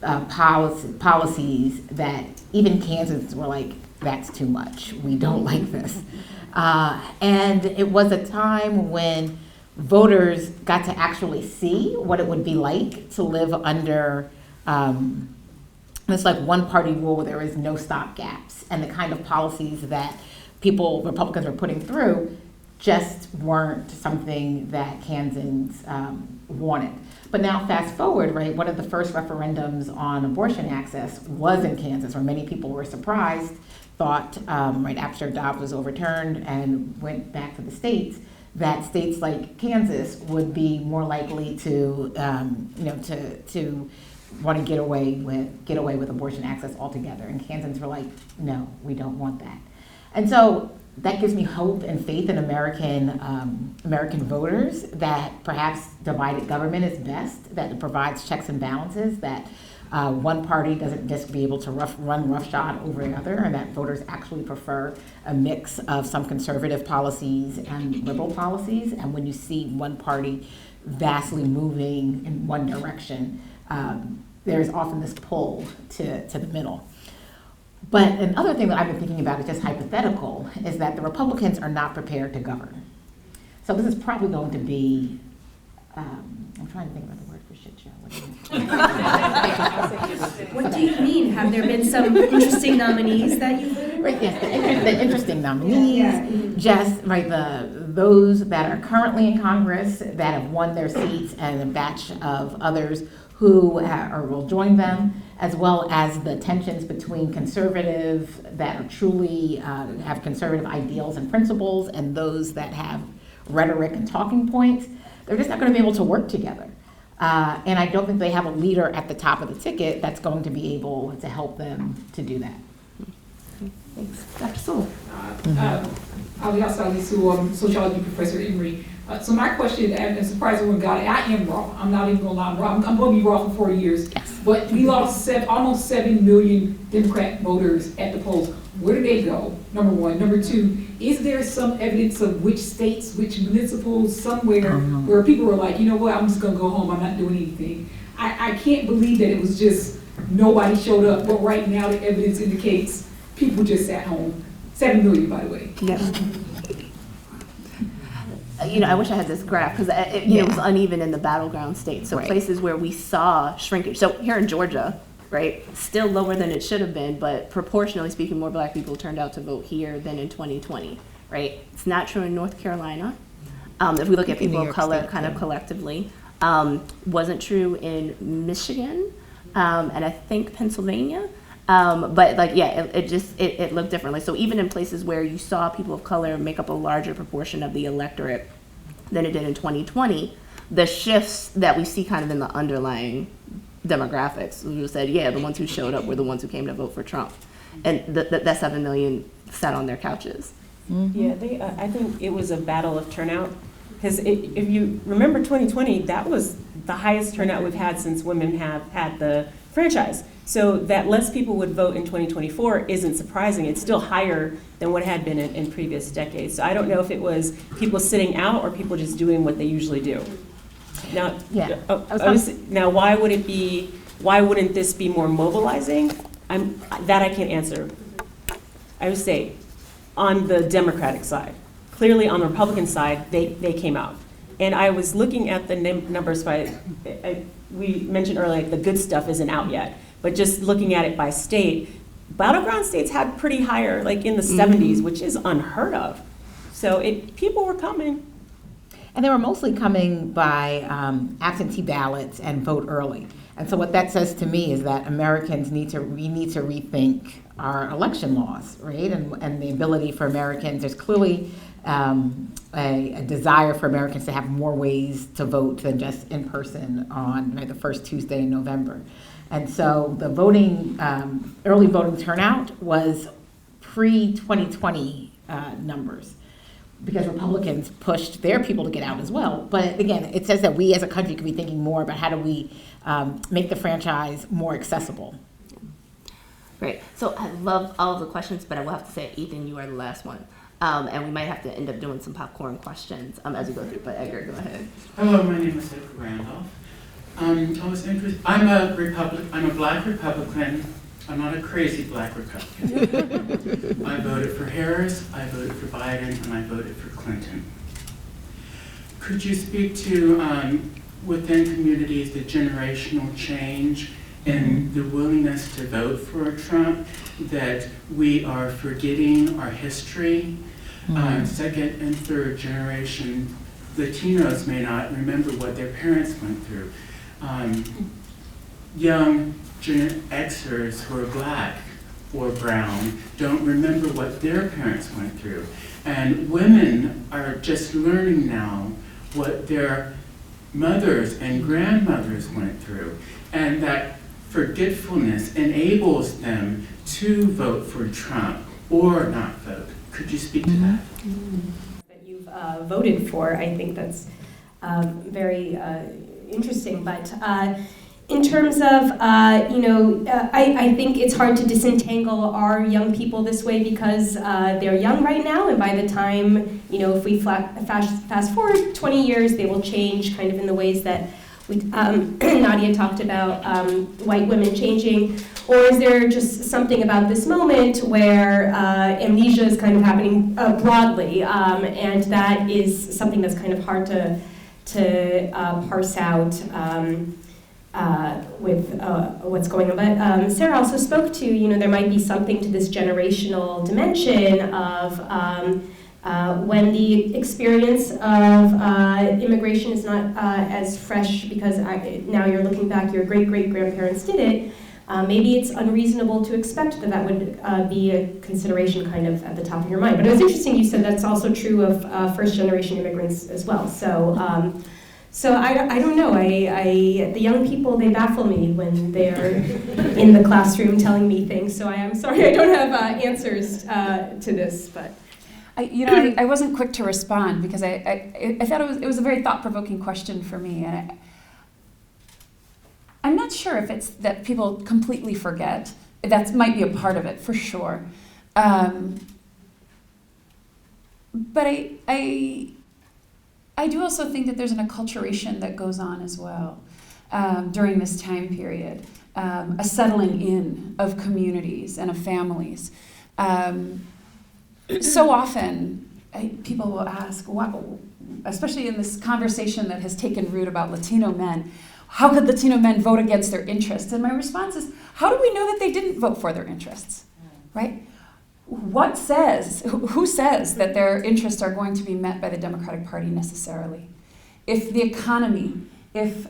Speaker 3: policies that even Kansans were like, that's too much. We don't like this. And it was a time when voters got to actually see what it would be like to live under this like one-party rule where there is no stopgaps, and the kind of policies that Republicans were putting through just weren't something that Kansans wanted. But now fast forward, right, one of the first referendums on abortion access was in Kansas, where many people were surprised, thought right after Dobbs was overturned and went back to the states, that states like Kansas would be more likely to to want to get away with abortion access altogether. And Kansans were like, no, we don't want that. And so that gives me hope and faith in American voters that perhaps divided government is best, that it provides checks and balances, that one party doesn't just be able to run roughshod over another, and that voters actually prefer a mix of some conservative policies and liberal policies. And when you see one party vastly moving in one direction, there's often this pull to the middle. But another thing that I've been thinking about is just hypothetical, is that the Republicans are not prepared to govern. So this is probably going to be, I'm trying to think about the word for shit show.
Speaker 6: What do you mean? Have there been some interesting nominees that you've heard?
Speaker 3: Right, yes, the interesting nominees, just right, those that are currently in Congress that have won their seats, and a batch of others who will join them, as well as the tensions between conservatives that are truly have conservative ideals and principles, and those that have rhetoric and talking points. They're just not going to be able to work together. And I don't think they have a leader at the top of the ticket that's going to be able to help them to do that.
Speaker 2: Thanks. Dr. Sewell.
Speaker 9: Ali Asalisu, sociology professor at Emory. So my question, and surprised everyone got it, I am raw. I'm not even gonna lie, I'm raw. I'm gonna be raw for 4 years.
Speaker 3: Yes.
Speaker 9: But we lost almost 7 million Democrat voters at the polls. Where did they go? Number one. Number two, is there some evidence of which states, which municipals, somewhere where people were like, you know what, I'm just gonna go home, I'm not doing anything. I can't believe that it was just nobody showed up, but right now the evidence indicates people just sat home. 7 million, by the way.
Speaker 2: Yes. I wish I had this graph because it was uneven in the battleground states. So
Speaker 3: Right.
Speaker 2: places where we saw shrinkage. So here in Georgia, right, still lower than it should have been, but proportionally speaking, more black people turned out to vote here than in 2020, right? It's not true in North Carolina. If we look at
Speaker 3: In New
Speaker 2: people of
Speaker 3: York
Speaker 2: color
Speaker 3: State,
Speaker 2: kind of
Speaker 3: yeah.
Speaker 2: collectively. Wasn't true in Michigan, and I think Pennsylvania. But like, yeah, it looked differently. So even in places where you saw people of color make up a larger proportion of the electorate than it did in 2020, the shifts that we see kind of in the underlying demographics, we just said, yeah, the ones who showed up were the ones who came to vote for Trump. And that 7 million sat on their couches.
Speaker 4: Yeah, I think it was a battle of turnout. Because if you remember 2020, that was the highest turnout we've had since women have had the franchise. So that less people would vote in 2024 isn't surprising. It's still higher than what had been in previous decades. So I don't know if it was people sitting out or people just doing what they usually do. Now,
Speaker 3: Yeah.
Speaker 4: now why wouldn't this be more mobilizing? That I can't answer. I would say on the Democratic side. Clearly on the Republican side, they came out. And I was looking at the numbers we mentioned earlier, the good stuff isn't out yet, but just looking at it by state, battleground states had pretty higher, like in the 70s, which is unheard of. So people were coming.
Speaker 3: And they were mostly coming by absentee ballots and vote early. And so what that says to me is that Americans need to rethink our election laws, right? And the ability for Americans, there's clearly a desire for Americans to have more ways to vote than just in person on the first Tuesday in November. And so the early voting turnout was pre-2020 numbers, because Republicans pushed their people to get out as well. But again, it says that we as a country could be thinking more about how do we make the franchise more accessible.
Speaker 2: Great. So I love all of the questions, but I will have to say, Ethan, you are the last one. And we might have to end up doing some popcorn questions as we go through. But Edgar, go ahead.
Speaker 10: Hello, my name is Edgar Randolph. I was interested. I'm a black Republican. I'm not a crazy black Republican. I voted for Harris, I voted for Biden, and I voted for Clinton. Could you speak to, within communities, the generational change and the willingness to vote for Trump, that we are forgetting our history? Second and third generation Latinos may not remember what their parents went through. Young Gen Xers who are black or brown don't remember what their parents went through. And women are just learning now what their mothers and grandmothers went through. And that forgetfulness enables them to vote for Trump or not vote. Could you speak to that?
Speaker 6: That you've voted for, I think that's very interesting. But in terms of, I think it's hard to disentangle our young people this way because they're young right now, and by the time, if we fast forward 20 years, they will change kind of in the ways that Nadia talked about white women changing. Or is there just something about this moment where amnesia is kind of happening broadly, and that is something that's kind of hard to parse out with what's going on. But Sara also spoke to, there might be something to this generational dimension of when the experience of immigration is not as fresh because now you're looking back, your great-great-grandparents did it. Maybe it's unreasonable to expect that would be a consideration kind of at the top of your mind. But it was interesting you said that's also true of first-generation immigrants as well. So I don't know. The young people, they baffle me when they're in the classroom telling me things. So I am sorry I don't have answers to this. But
Speaker 5: I wasn't quick to respond because I thought it was a very thought-provoking question for me, and I'm not sure if it's that people completely forget. That might be a part of it, for sure. But I do also think that there's an acculturation that goes on as well during this time period, a settling in of communities and of families. So often, people will ask, especially in this conversation that has taken root about Latino men, how could Latino men vote against their interests? And my response is, how do we know that they didn't vote for their interests, right? Who says that their interests are going to be met by the Democratic Party necessarily? If the economy, if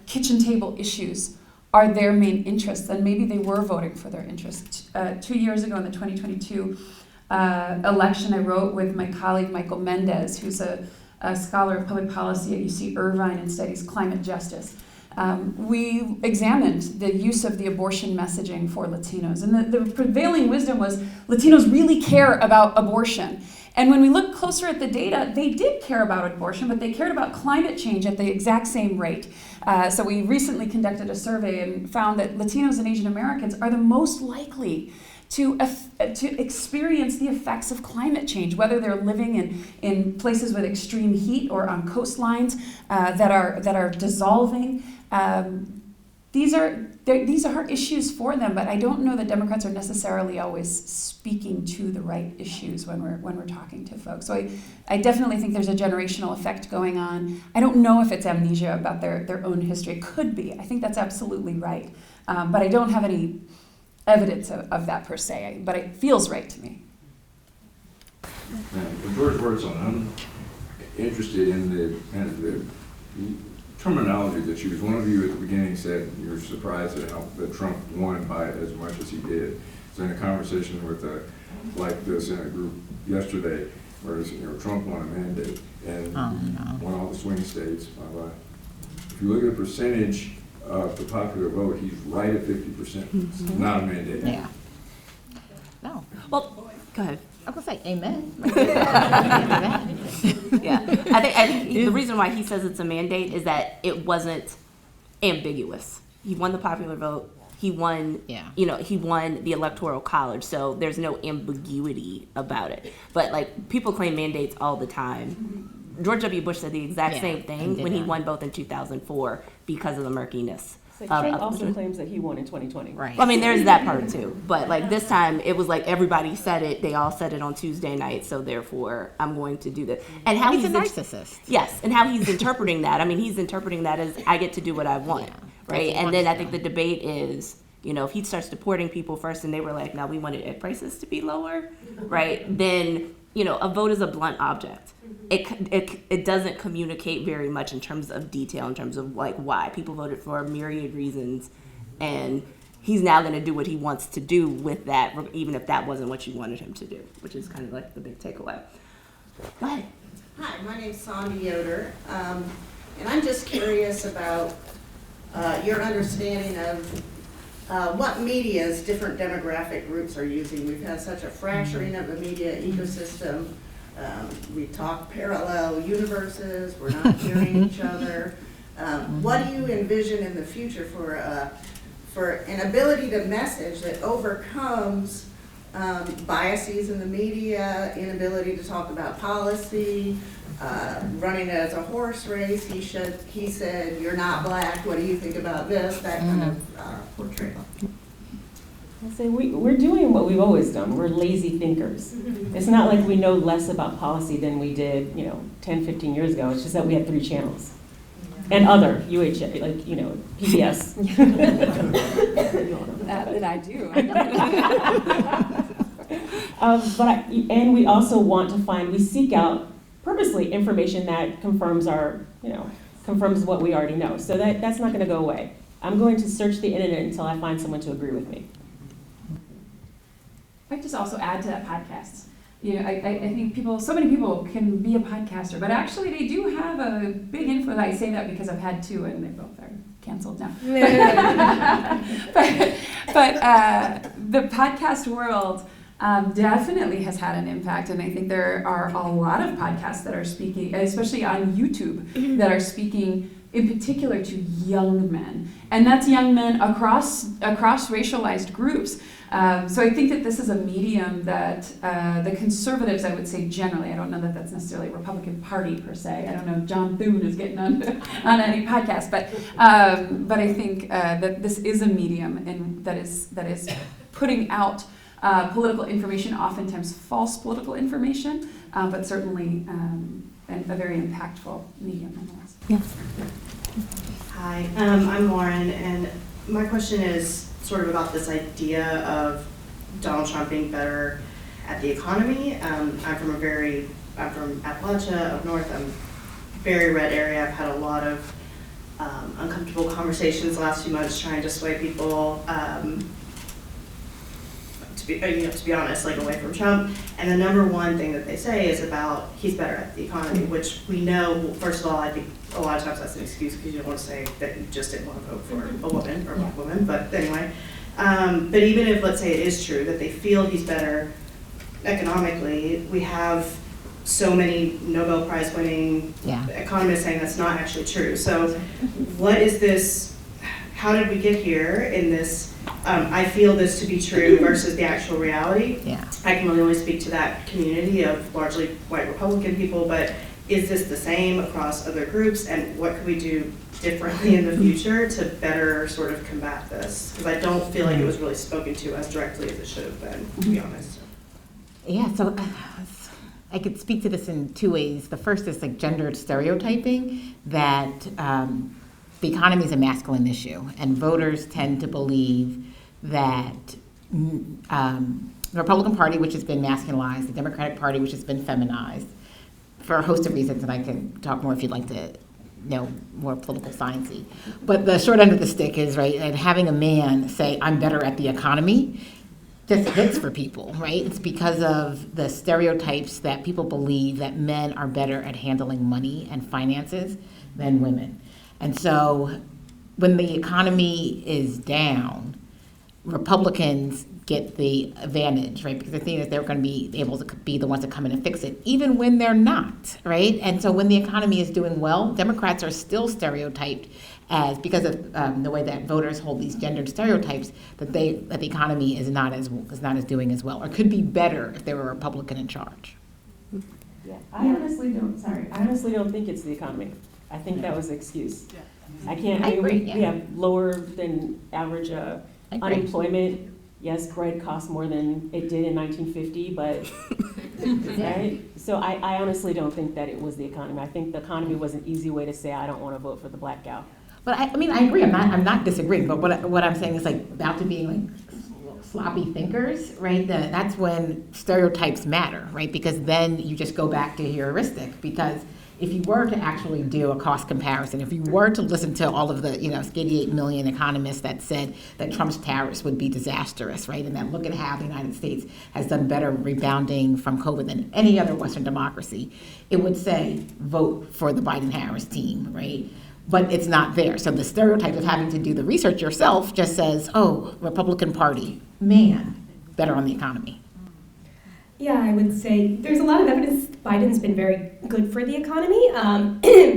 Speaker 5: kitchen table issues are their main interests, then maybe they were voting for their interests. 2 years ago in the 2022 election, I wrote with my colleague Michael Mendez, who's a scholar of public policy at UC Irvine and studies climate justice. We examined the use of the abortion messaging for Latinos. And the prevailing wisdom was Latinos really care about abortion. And when we look closer at the data, they did care about abortion, but they cared about climate change at the exact same rate. So we recently conducted a survey and found that Latinos and Asian Americans are the most likely to experience the effects of climate change, whether they're living in places with extreme heat or on coastlines that are dissolving. These are issues for them, but I don't know that Democrats are necessarily always speaking to the right issues when we're talking to folks. So I definitely think there's a generational effect going on. I don't know if it's amnesia about their own history. It could be. I think that's absolutely right, but I don't have any evidence of that per se. But it feels right to me.
Speaker 11: George Wurtzel, I'm interested in the terminology that you used. One of you at the beginning said you were surprised at how that Trump won by as much as he did. So in a conversation with like this in a group yesterday, where Trump won a mandate and won all the swing states. If you look at the percentage of the popular vote, he's right at 50%. Not a mandate.
Speaker 3: Yeah. No.
Speaker 2: Well, go ahead.
Speaker 3: I was gonna say amen.
Speaker 2: Yeah, I think the reason why he says it's a mandate is that it wasn't ambiguous. He won the popular vote. He won, he won the Electoral College. So there's no ambiguity about it. But like people claim mandates all the time. George W. Bush said the exact same thing when he won both in 2004 because of the murkiness.
Speaker 4: Trump also claims that he won in 2020.
Speaker 3: Right.
Speaker 2: I mean, there's that part too. But like this time, it was like everybody said it. They all said it on Tuesday night. So therefore, I'm going to do this. And how
Speaker 3: he's a narcissist.
Speaker 2: Yes, and how he's interpreting that. I mean, he's interpreting that as I get to do what I want, right? And then I think the debate is, if he starts deporting people first, and they were like, "No, we wanted egg prices to be lower," right? Then a vote is a blunt object. It doesn't communicate very much in terms of detail, in terms of like why people voted for a myriad reasons, and he's now going to do what he wants to do with that, even if that wasn't what you wanted him to do, which is kind of like the big takeaway. Go ahead.
Speaker 12: Hi, my name's Sondy Yoder, and I'm just curious about your understanding of what medias different demographic groups are using. We've had such a fracturing of the media ecosystem. We talk parallel universes, we're not hearing each other. What do you envision in the future for an ability to message that overcomes biases in the media, inability to talk about policy, running as a horse race, he said, "You're not black, what do you think about this?" That kind of portrayal.
Speaker 4: I'll say we're doing what we've always done. We're lazy thinkers. It's not like we know less about policy than we did, 10, 15 years ago. It's just that we have 3 channels. And other, UHA, like, PBS.
Speaker 5: That I do.
Speaker 4: And we also want to we seek out purposely information that confirms confirms what we already know. So that's not going to go away. I'm going to search the internet until I find someone to agree with me.
Speaker 5: I'd just also add to that podcast. I think so many people can be a podcaster, but actually they do have a big influence. I say that because I've had 2 and they both are canceled now. but the podcast world definitely has had an impact, and I think there are a lot of podcasts that are speaking, especially on YouTube, that are speaking in particular to young men, and that's young men across racialized groups. So I think that this is a medium that the conservatives, I would say generally, I don't know that that's necessarily a Republican Party per se. I don't know if John Thune is getting on any podcast, but I think that this is a medium that is putting out political information, oftentimes false political information, but certainly a very impactful medium nonetheless.
Speaker 2: Yes.
Speaker 13: Hi, I'm Lauren, and my question is sort of about this idea of Donald Trump being better at the economy. I'm from Appalachia up north. I'm very red area. I've had a lot of uncomfortable conversations the last few months trying to sway people, to be honest, like away from Trump. And the number one thing that they say is about he's better at the economy, which we know, first of all, I think a lot of times that's an excuse because you don't want to say that you just didn't want to vote for a woman or a black woman, but anyway. But even if, let's say it is true that they feel he's better economically, we have so many Nobel Prize winning economists saying that's not actually true. So what is this, how did we get here in this, I feel this to be true versus the actual reality? I can really only speak to that community of largely white Republican people, but is this the same across other groups, and what could we do differently in the future to better sort of combat this? Because I don't feel like it was really spoken to as directly as it should have been, to be honest.
Speaker 3: Yeah, so I could speak to this in two ways. The first is like gendered stereotyping, that the economy is a masculine issue, and voters tend to believe that the Republican Party, which has been masculinized, the Democratic Party, which has been feminized, for a host of reasons, and I can talk more if you'd like to know more political sciencey. But the short end of the stick is, right, and having a man say, I'm better at the economy, just hits for people, right? It's because of the stereotypes that people believe that men are better at handling money and finances than women. And so when the economy is down, Republicans get the advantage, right? Because they think that they're going to be able to be the ones that come in and fix it, even when they're not, right? And so when the economy is doing well, Democrats are still stereotyped as, because of the way that voters hold these gendered stereotypes, that the economy is not as doing as well, or could be better if there were a Republican in charge.
Speaker 4: Yeah, I honestly don't think it's the economy. I think that was an excuse. I mean, we have lower than average unemployment. Yes, bread costs more than it did in 1950, but, right? So I honestly don't think that it was the economy. I think the economy was an easy way to say, I don't want to vote for the black gal.
Speaker 3: But I mean, I agree, I'm not disagreeing, but what I'm saying is like, about to being like sloppy thinkers, right? That's when stereotypes matter, right? Because then you just go back to heuristic, because if you were to actually do a cost comparison, if you were to listen to all of the, 88 million economists that said that Trump's tariffs would be disastrous, right? And that look at how the United States has done better rebounding from COVID than any other Western democracy, it would say, vote for the Biden-Harris team, right? But it's not there. So the stereotype of having to do the research yourself just says, oh, Republican Party, man, better on the economy.
Speaker 6: Yeah, I would say there's a lot of evidence Biden's been very good for the economy,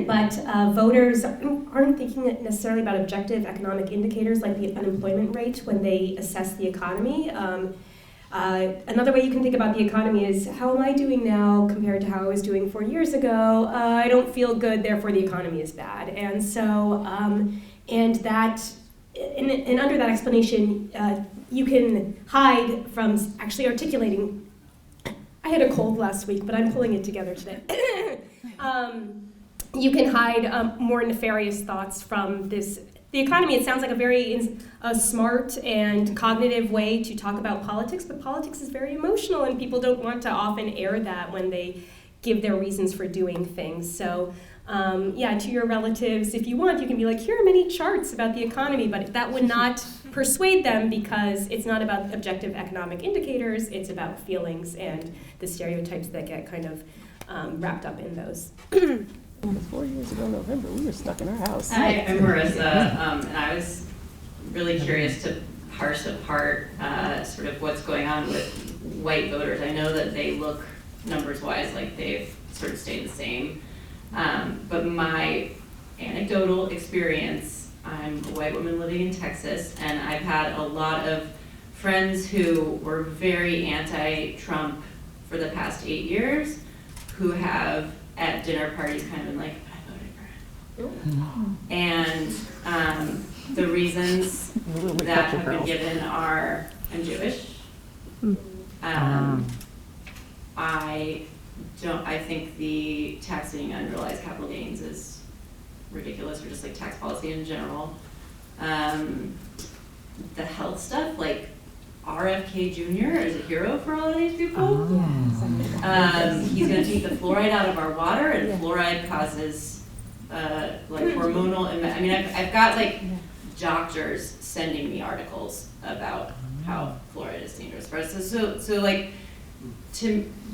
Speaker 6: but voters aren't thinking necessarily about objective economic indicators like the unemployment rate when they assess the economy. Another way you can think about the economy is, how am I doing now compared to how I was doing 4 years ago? I don't feel good, therefore the economy is bad. And so, and under that explanation, you can hide from actually articulating. I had a cold last week, but I'm pulling it together today. You can hide more nefarious thoughts from this. The economy, it sounds like a very smart and cognitive way to talk about politics, but politics is very emotional, and people don't want to often air that when they give their reasons for doing things. So, to your relatives, if you want, you can be like, here are many charts about the economy, but that would not persuade them, because it's not about objective economic indicators, it's about feelings and the stereotypes that get kind of wrapped up in those.
Speaker 4: 4 years ago, November, we were stuck in our house.
Speaker 14: Hi, I'm Marissa, and I was really curious to parse apart sort of what's going on with white voters. I know that they look numbers-wise like they've sort of stayed the same, but my anecdotal experience, I'm a white woman living in Texas, and I've had a lot of friends who were very anti-Trump for the past 8 years, who have at dinner parties kind of been like, I voted for him. And the reasons that have been given are, I'm Jewish, I think the taxing unrealized capital gains is ridiculous, or just like tax policy in general. The health stuff, like RFK Jr. is a hero for all of these people. He's going to take the fluoride out of our water, and fluoride causes like hormonal. I mean, I've got like doctors sending me articles about how fluoride is dangerous for us. So like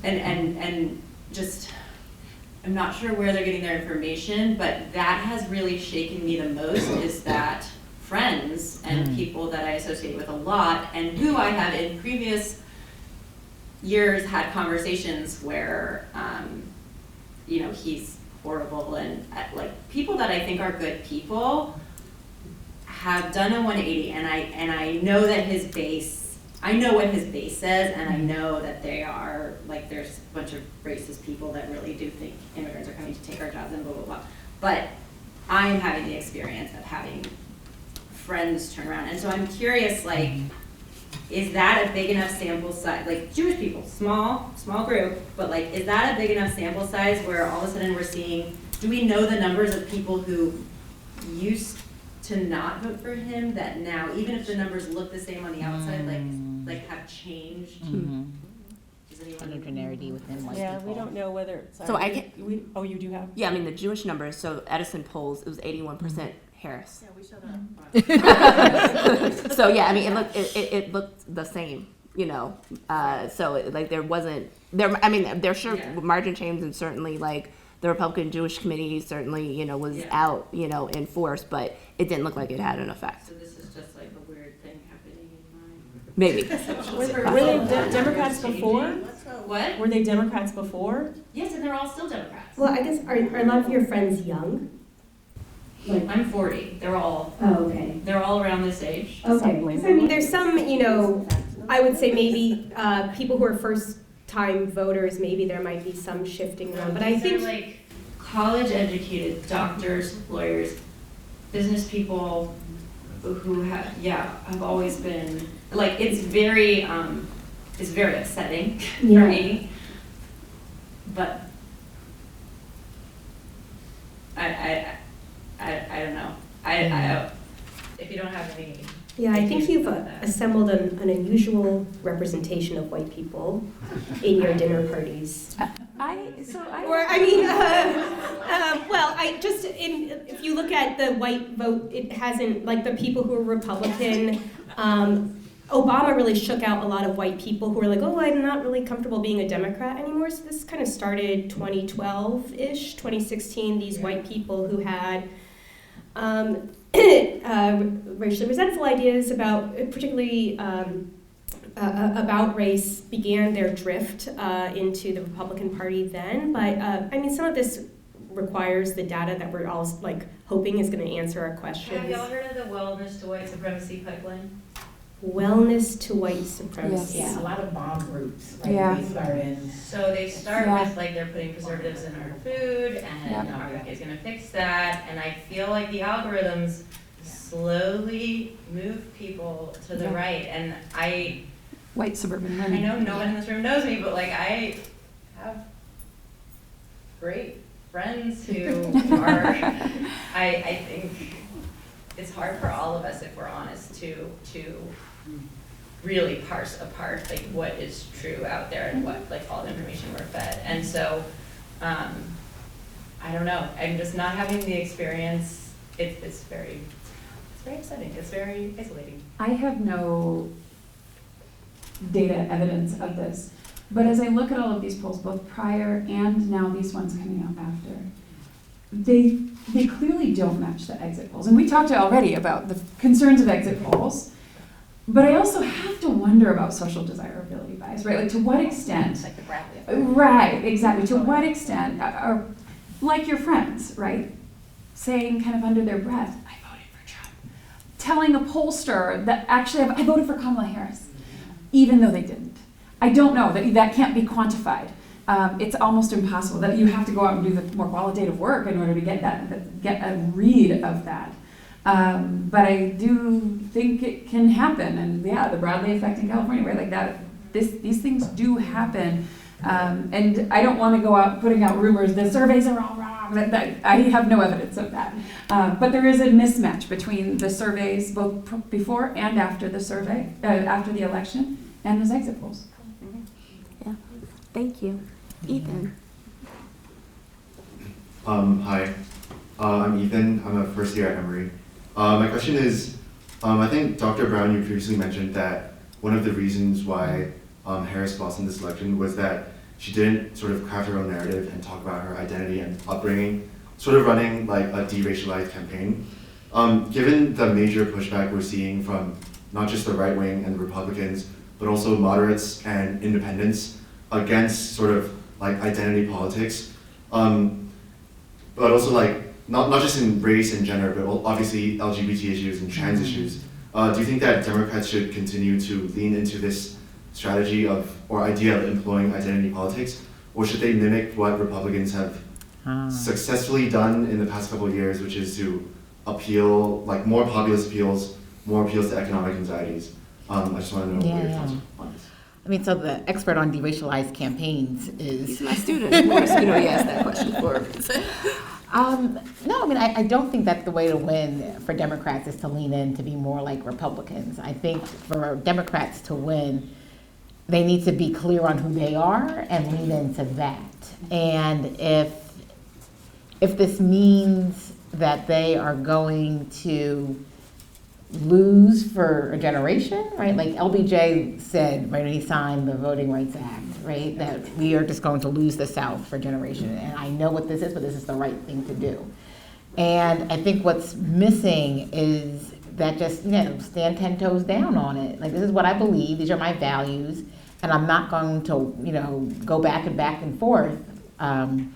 Speaker 14: and just, I'm not sure where they're getting their information, but that has really shaken me the most, is that friends and people that I associate with a lot, and who I have in previous years had conversations where, you know, he's horrible, and like people that I think are good people have done a 180, and I know that his base, I know what his base says, and I know that they are, like, there's a bunch of racist people that really do think immigrants are coming to take our jobs and blah, blah, blah. But I'm having the experience of having friends turn around. And so I'm curious, like, is that a big enough sample size? Like, Jewish people, small group, but like, is that a big enough sample size where all of a sudden we're seeing, do we know the numbers of people who used to not vote for him that now, even if the numbers look the same on the outside, like have changed?
Speaker 3: Heterogeneity within white
Speaker 4: Yeah,
Speaker 3: people.
Speaker 4: we don't know whether.
Speaker 2: So I can.
Speaker 4: Oh, you do have.
Speaker 2: Yeah, I mean the Jewish numbers. So Edison polls, it was 81% Harris.
Speaker 14: Yeah, we showed up.
Speaker 2: So yeah, I mean it looked the same, you know. So like there wasn't there. I mean there sure margin change, and certainly like the Republican Jewish Committee certainly, you know, was out, you know, in force, but it didn't look like it had an effect.
Speaker 14: So this is just like a weird thing happening in my.
Speaker 2: Maybe.
Speaker 4: Were they Democrats before?
Speaker 14: What?
Speaker 4: Were they Democrats before?
Speaker 14: Yes, and they're all still Democrats.
Speaker 6: Well, I guess, are a lot of your friends young?
Speaker 14: Like, I'm 40. They're all.
Speaker 6: Oh, okay.
Speaker 14: They're all around this age.
Speaker 6: Okay. So, I mean, there's some, you know, I would say maybe people who are first-time voters, maybe there might be some shifting around. But I think,
Speaker 14: they're like college-educated doctors, lawyers, business people who have always been, like, it's very upsetting for me. But I don't know. I if you don't have any.
Speaker 6: yeah, I think you've assembled an unusual representation of white people in your dinner parties. If you look at the white vote, it hasn't, like the people who are Republican, Obama really shook out a lot of white people who were like, oh, I'm not really comfortable being a Democrat anymore. So this kind of started 2012-ish, 2016, these white people who had racially resentful ideas about, particularly about race, began their drift into the Republican Party then. But I mean, some of this requires the data that we're all like hoping is going to answer our questions.
Speaker 14: Have y'all heard of the wellness to white supremacy pipeline?
Speaker 6: Wellness to white supremacy.
Speaker 3: Yes. Yeah, a lot of bomb groups. Like
Speaker 5: Yeah.
Speaker 14: So they start with like they're putting preservatives in our food, and RFK is going to fix that. And I feel like the algorithms slowly move people to the right. And
Speaker 5: White suburban
Speaker 14: I
Speaker 5: women.
Speaker 14: know no one in this room knows me, but like I have great friends who are. I think it's hard for all of us, if we're honest, to really parse apart like what is true out there and what like all the information we're fed. And so I don't know. I'm just not having the experience. It's very upsetting. It's very isolating.
Speaker 5: I have no data evidence of this, but as I look at all of these polls, both prior and now these ones coming out after, they clearly don't match the exit polls. And we talked already about the concerns of exit polls, but I also have to wonder about social desirability bias, right? Like to what extent,
Speaker 14: Like the Bradley.
Speaker 5: right, exactly, to what extent are, like your friends, right, saying kind of under their breath, I voted for Trump, telling a pollster that actually I voted for Kamala Harris, even though they didn't. I don't know, that can't be quantified. It's almost impossible. That you have to go out and do the more qualitative work in order to get a read of that. But I do think it can happen, and the Bradley effect in California, right? Like these things do happen. And I don't want to go out putting out rumors, the surveys are all wrong, that I have no evidence of that. But there is a mismatch between the surveys, both before and after the survey, after the election, and those exit polls.
Speaker 2: Yeah, thank you. Ethan.
Speaker 15: Hi, I'm Ethan. I'm a first year at Emory. My question is, I think Dr. Brown, you previously mentioned that one of the reasons why Harris lost in this election was that she didn't sort of craft her own narrative and talk about her identity and upbringing, sort of running like a deracialized campaign. Given the major pushback we're seeing from not just the right wing and the Republicans, but also moderates and independents against sort of like identity politics, but also like not just in race and gender, but obviously LGBT issues and trans issues. Do you think that Democrats should continue to lean into this strategy of, or idea of employing identity politics, or should they mimic what Republicans have successfully done in the past couple of years, which is to appeal, like more populist appeals, more appeals to economic anxieties? I just want to know what your thoughts are on this.
Speaker 3: I mean, so the expert on deracialized campaigns is...
Speaker 2: He's my student. Of course, you know he asked that question for a reason.
Speaker 3: No, I mean, I don't think that's the way to win for Democrats, is to lean in to be more like Republicans. I think for Democrats to win, they need to be clear on who they are and lean into that. And if this means that they are going to lose for a generation, right? Like LBJ said, right, when he signed the Voting Rights Act, right, that we are just going to lose the South for a generation. And I know what this is, but this is the right thing to do. And I think what's missing is that just, stand 10 toes down on it. Like, this is what I believe, these are my values, and I'm not going to, go back and forth on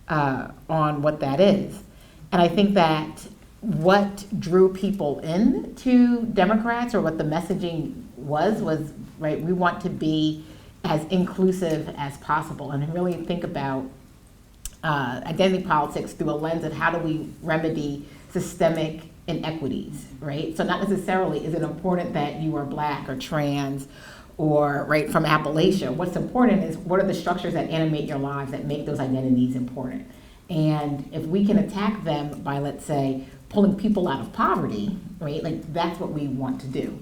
Speaker 3: what that is. And I think that what drew people in to Democrats, or what the messaging was right, we want to be as inclusive as possible and really think about identity politics through a lens of how do we remedy systemic inequities, right? So not necessarily is it important that you are Black or trans or right from Appalachia. What's important is what are the structures that animate your lives that make those identities important. And if we can attack them by, let's say, pulling people out of poverty, right? Like, that's what we want to do.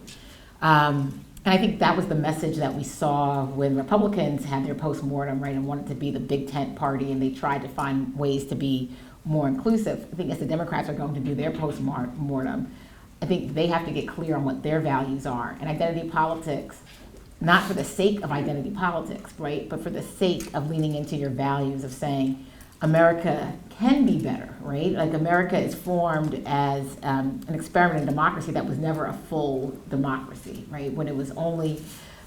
Speaker 3: And I think that was the message that we saw when Republicans had their postmortem, right, and wanted to be the big tent party, and they tried to find ways to be more inclusive. I think as the Democrats are going to do their postmortem, I think they have to get clear on what their values are. And identity politics, not for the sake of identity politics, right, but for the sake of leaning into your values of saying, America can be better, right? Like, America is formed as an experiment in democracy that was never a full democracy, right? When it was only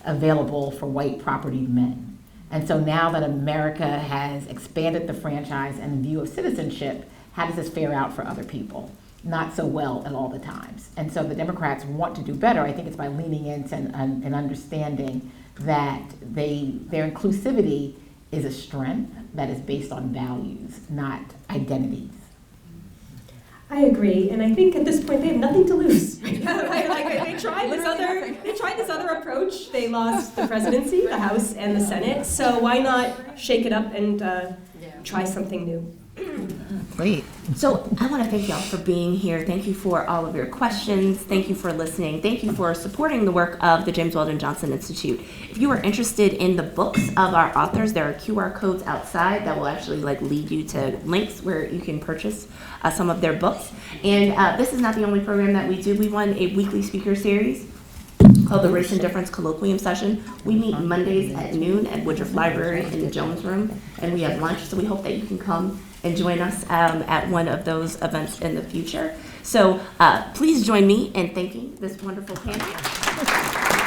Speaker 3: available for white propertied men. And so now that America has expanded the franchise and the view of citizenship, how does this fare out for other people? Not so well at all the times. And so the Democrats want to do better. I think it's by leaning into and understanding that their inclusivity is a strength that is based on values, not identities.
Speaker 6: I agree, and I think at this point they have nothing to lose. They tried this other approach. They lost the presidency, the House, and the Senate. So why not shake it up and try something new?
Speaker 3: Great.
Speaker 2: So I want to thank y'all for being here. Thank you for all of your questions. Thank you for listening. Thank you for supporting the work of the James Weldon Johnson Institute. If you are interested in the books of our authors, there are QR codes outside that will actually lead you to links where you can purchase some of their books. And this is not the only program that we do. We run a weekly speaker series called the Race and Difference Colloquium Session. We meet Mondays at noon at Woodruff Library in the Jones Room, and we have lunch, so we hope that you can come and join us at one of those events in the future. So please join me in thanking this wonderful panel.